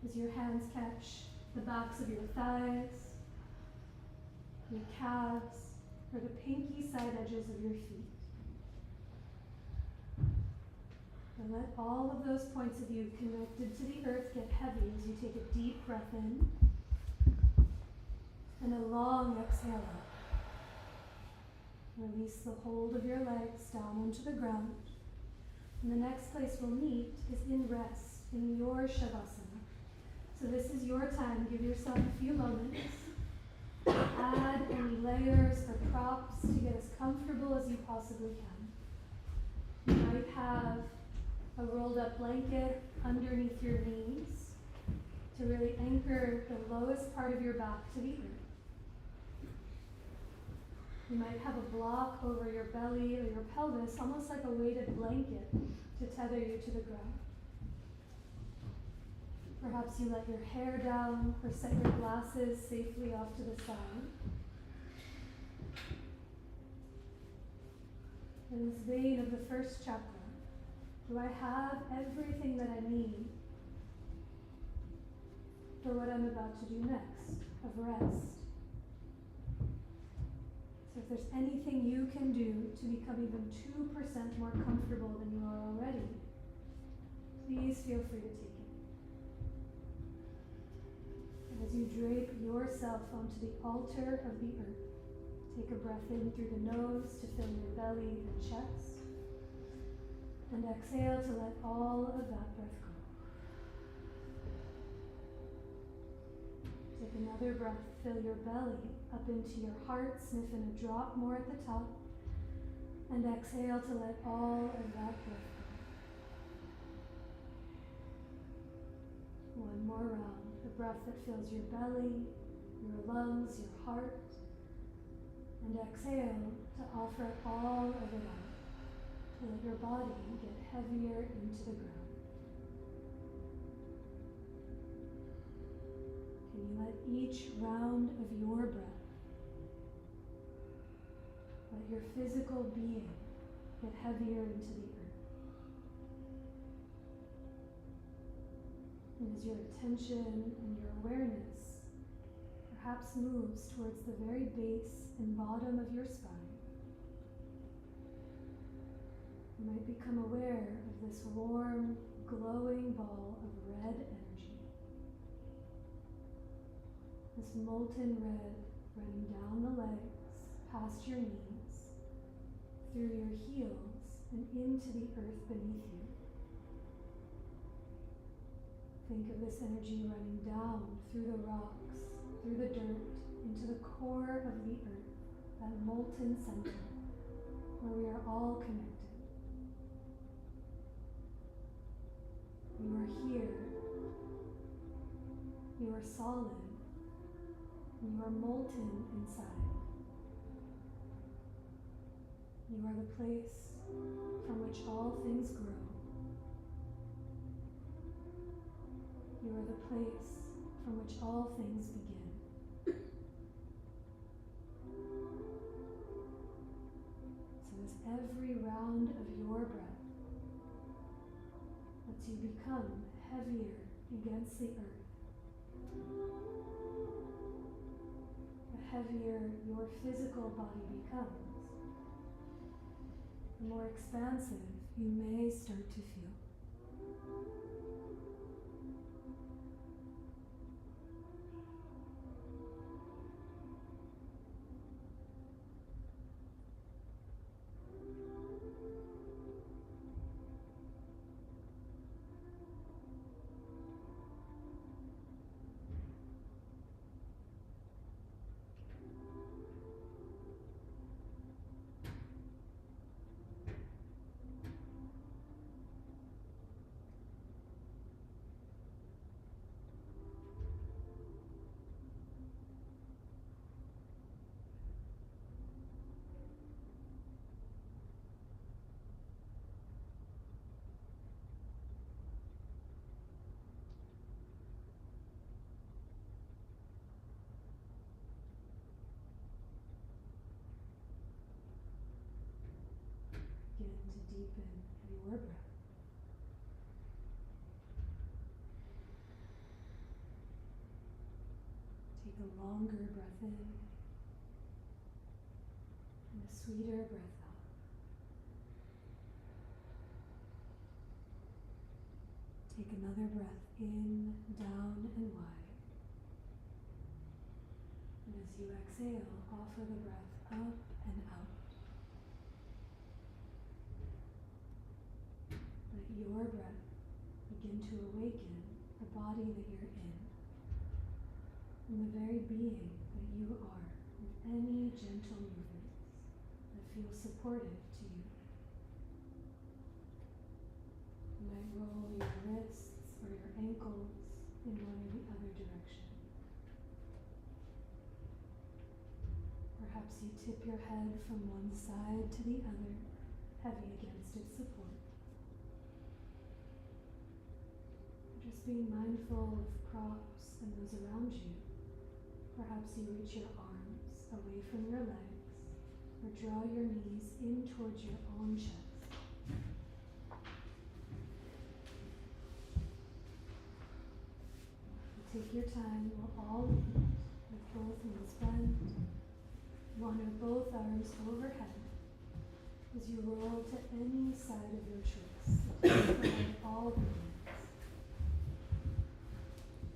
as your hands catch the backs of your thighs, your calves, or the pinky side edges of your feet. And let all of those points of view connected to the earth get heavy as you take a deep breath in and a long exhale out. Release the hold of your legs down onto the ground. And the next place we'll meet is in rest, in your Shavasana. So this is your time. Give yourself a few moments. Add any layers or props to get as comfortable as you possibly can. You might have a rolled up blanket underneath your knees to really anchor the lowest part of your back to the earth. You might have a block over your belly or your pelvis, almost like a weighted blanket to tether you to the ground. Perhaps you let your hair down or set your glasses safely off to the side. In this vein of the first chakra, do I have everything that I need for what I'm about to do next, of rest? So if there's anything you can do to become even 2% more comfortable than you are already, please feel free to take it. As you drape yourself onto the altar of the earth, take a breath in through the nose to fill your belly and chest, and exhale to let all of that breath go. Take another breath, fill your belly up into your heart, sniff in a drop more at the top, and exhale to let all of that breath go. One more round. The breath that fills your belly, your lungs, your heart, and exhale to offer all of it out, to let your body get heavier into the ground. Can you let each round of your breath, let your physical being get heavier into the earth? And as your attention and your awareness perhaps moves towards the very base and bottom of your spine, you might become aware of this warm, glowing ball of red energy. This molten red running down the legs, past your knees, through your heels, and into the earth beneath you. Think of this energy running down through the rocks, through the dirt, into the core of the earth, that molten center, where we are all connected. You are here. You are solid. And you are molten inside. You are the place from which all things grow. You are the place from which all things begin. every round of your breath lets you become heavier against the earth. The heavier your physical body becomes, the more expansive you may start to feel. Begin to deepen your breath. Take a longer breath in and a sweeter breath out. Take another breath in, down, and wide. And as you exhale, offer the breath up and out. Let your breath begin to awaken the body that you're in, and the very being that you are, with any gentle movements that feel supportive to you. You might roll your wrists or your ankles in one or the other direction. Perhaps you tip your head from one side to the other, heavy against its support. Just being mindful of props and those around you. Perhaps you reach your arms away from your legs or draw your knees in towards your own chest. Take your time, we'll all meet with both knees bent, one or both arms overhead as you roll to any side of your choice. Provide all the knees.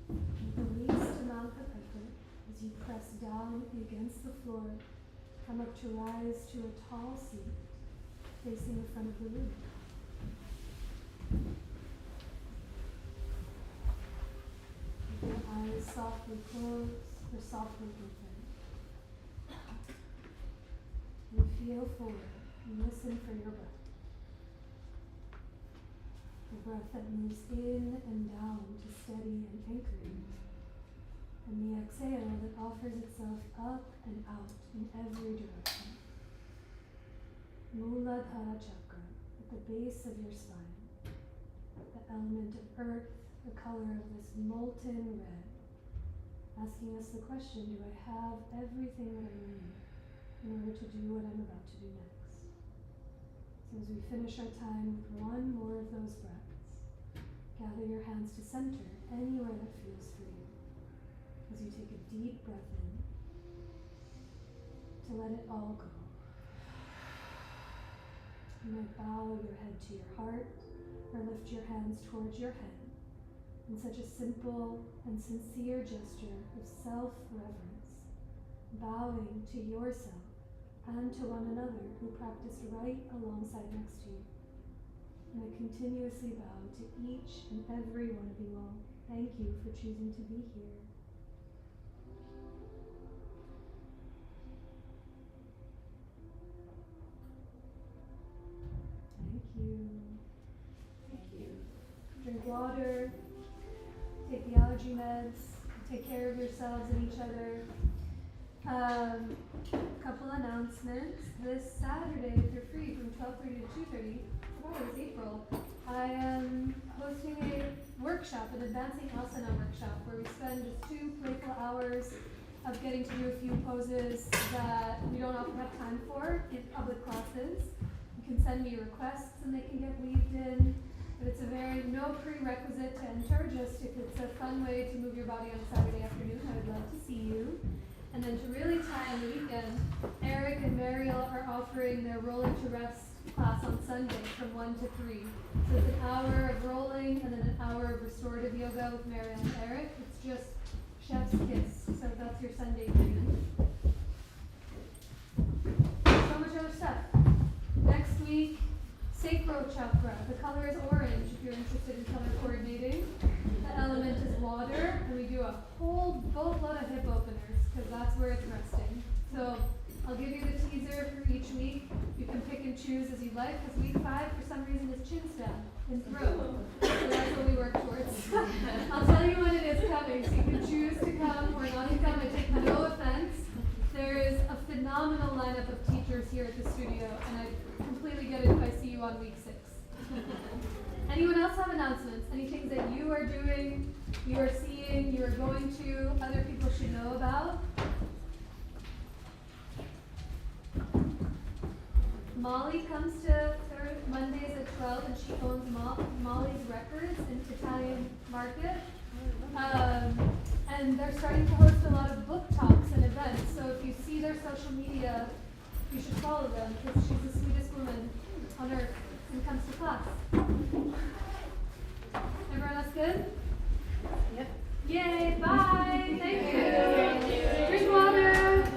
With the least amount of effort, as you press down against the floor, come up to rise to a tall seat facing the front of the room. Keep your eyes softly closed or softly open. And feel forward and listen for your breath. The breath that moves in and down to steady and anchor you. And the exhale that offers itself up and out in every direction. Muladhara chakra at the base of your spine. The element of earth, the color of this molten red. Asking us the question, do I have everything that I need in order to do what I'm about to do next? So as we finish our time with one more of those breaths, gather your hands to center anywhere that feels for you. As you take a deep breath in, to let it all go. You might bow your head to your heart or lift your hands towards your head in such a simple and sincere gesture of self-reverence, bowing to yourself and to one another who practiced right alongside next to you. And I continuously bow to each and every one of you all. Thank you for choosing to be here. Thank you. Thank you. Drink water, take the allergy meds, take care of yourselves and each other. Couple announcements. This Saturday, if you're free, from 12:30 to 2:30, it's April, I am hosting a workshop, an advancing asana workshop, where we spend just 2 playful hours of getting to do a few poses that we don't often have time for in public classes. can send me requests and they can get weaved in. But it's a very, no prerequisite to enter, just if it's a fun way to move your body on a Saturday afternoon, I would love to see you. And then to really tie in the weekend, Eric and Mariel are offering their Rolling to Rest class on Sunday from 1 to 3. So it's an hour of rolling and then an hour of restorative yoga with Mariel and Eric. It's just chef's kiss, so that's your Sunday treatment. So much other stuff. Next week, Sacro Chakra. The color is orange if you're interested in color coordinating. The element is water, and we do a whole boatload of hip openers because that's where it's resting. So I'll give you the teaser for each week. You can pick and choose as you like because week 5 for some reason is chin stab and throat. So that's what we work towards. I'll tell you when it is coming so you can choose to come or not to come. I take no offense. There is a phenomenal lineup of teachers here at the studio, and I completely get it if I see you on week 6. Anyone else have announcements? Any things that you are doing, you are seeing, you are going to, other people should know about? Molly comes to Mondays at 12, and she owns Molly's Records in Italian Market. And they're starting to host a lot of book talks and events. So if you see their social media, you should follow them because she's the sweetest woman on earth when it comes to class. Everyone else good? Yep. Yay, bye. Thank you. Drink water.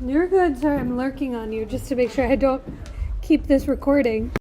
You're good. Sorry, I'm lurking on you just to make sure I don't keep this recording.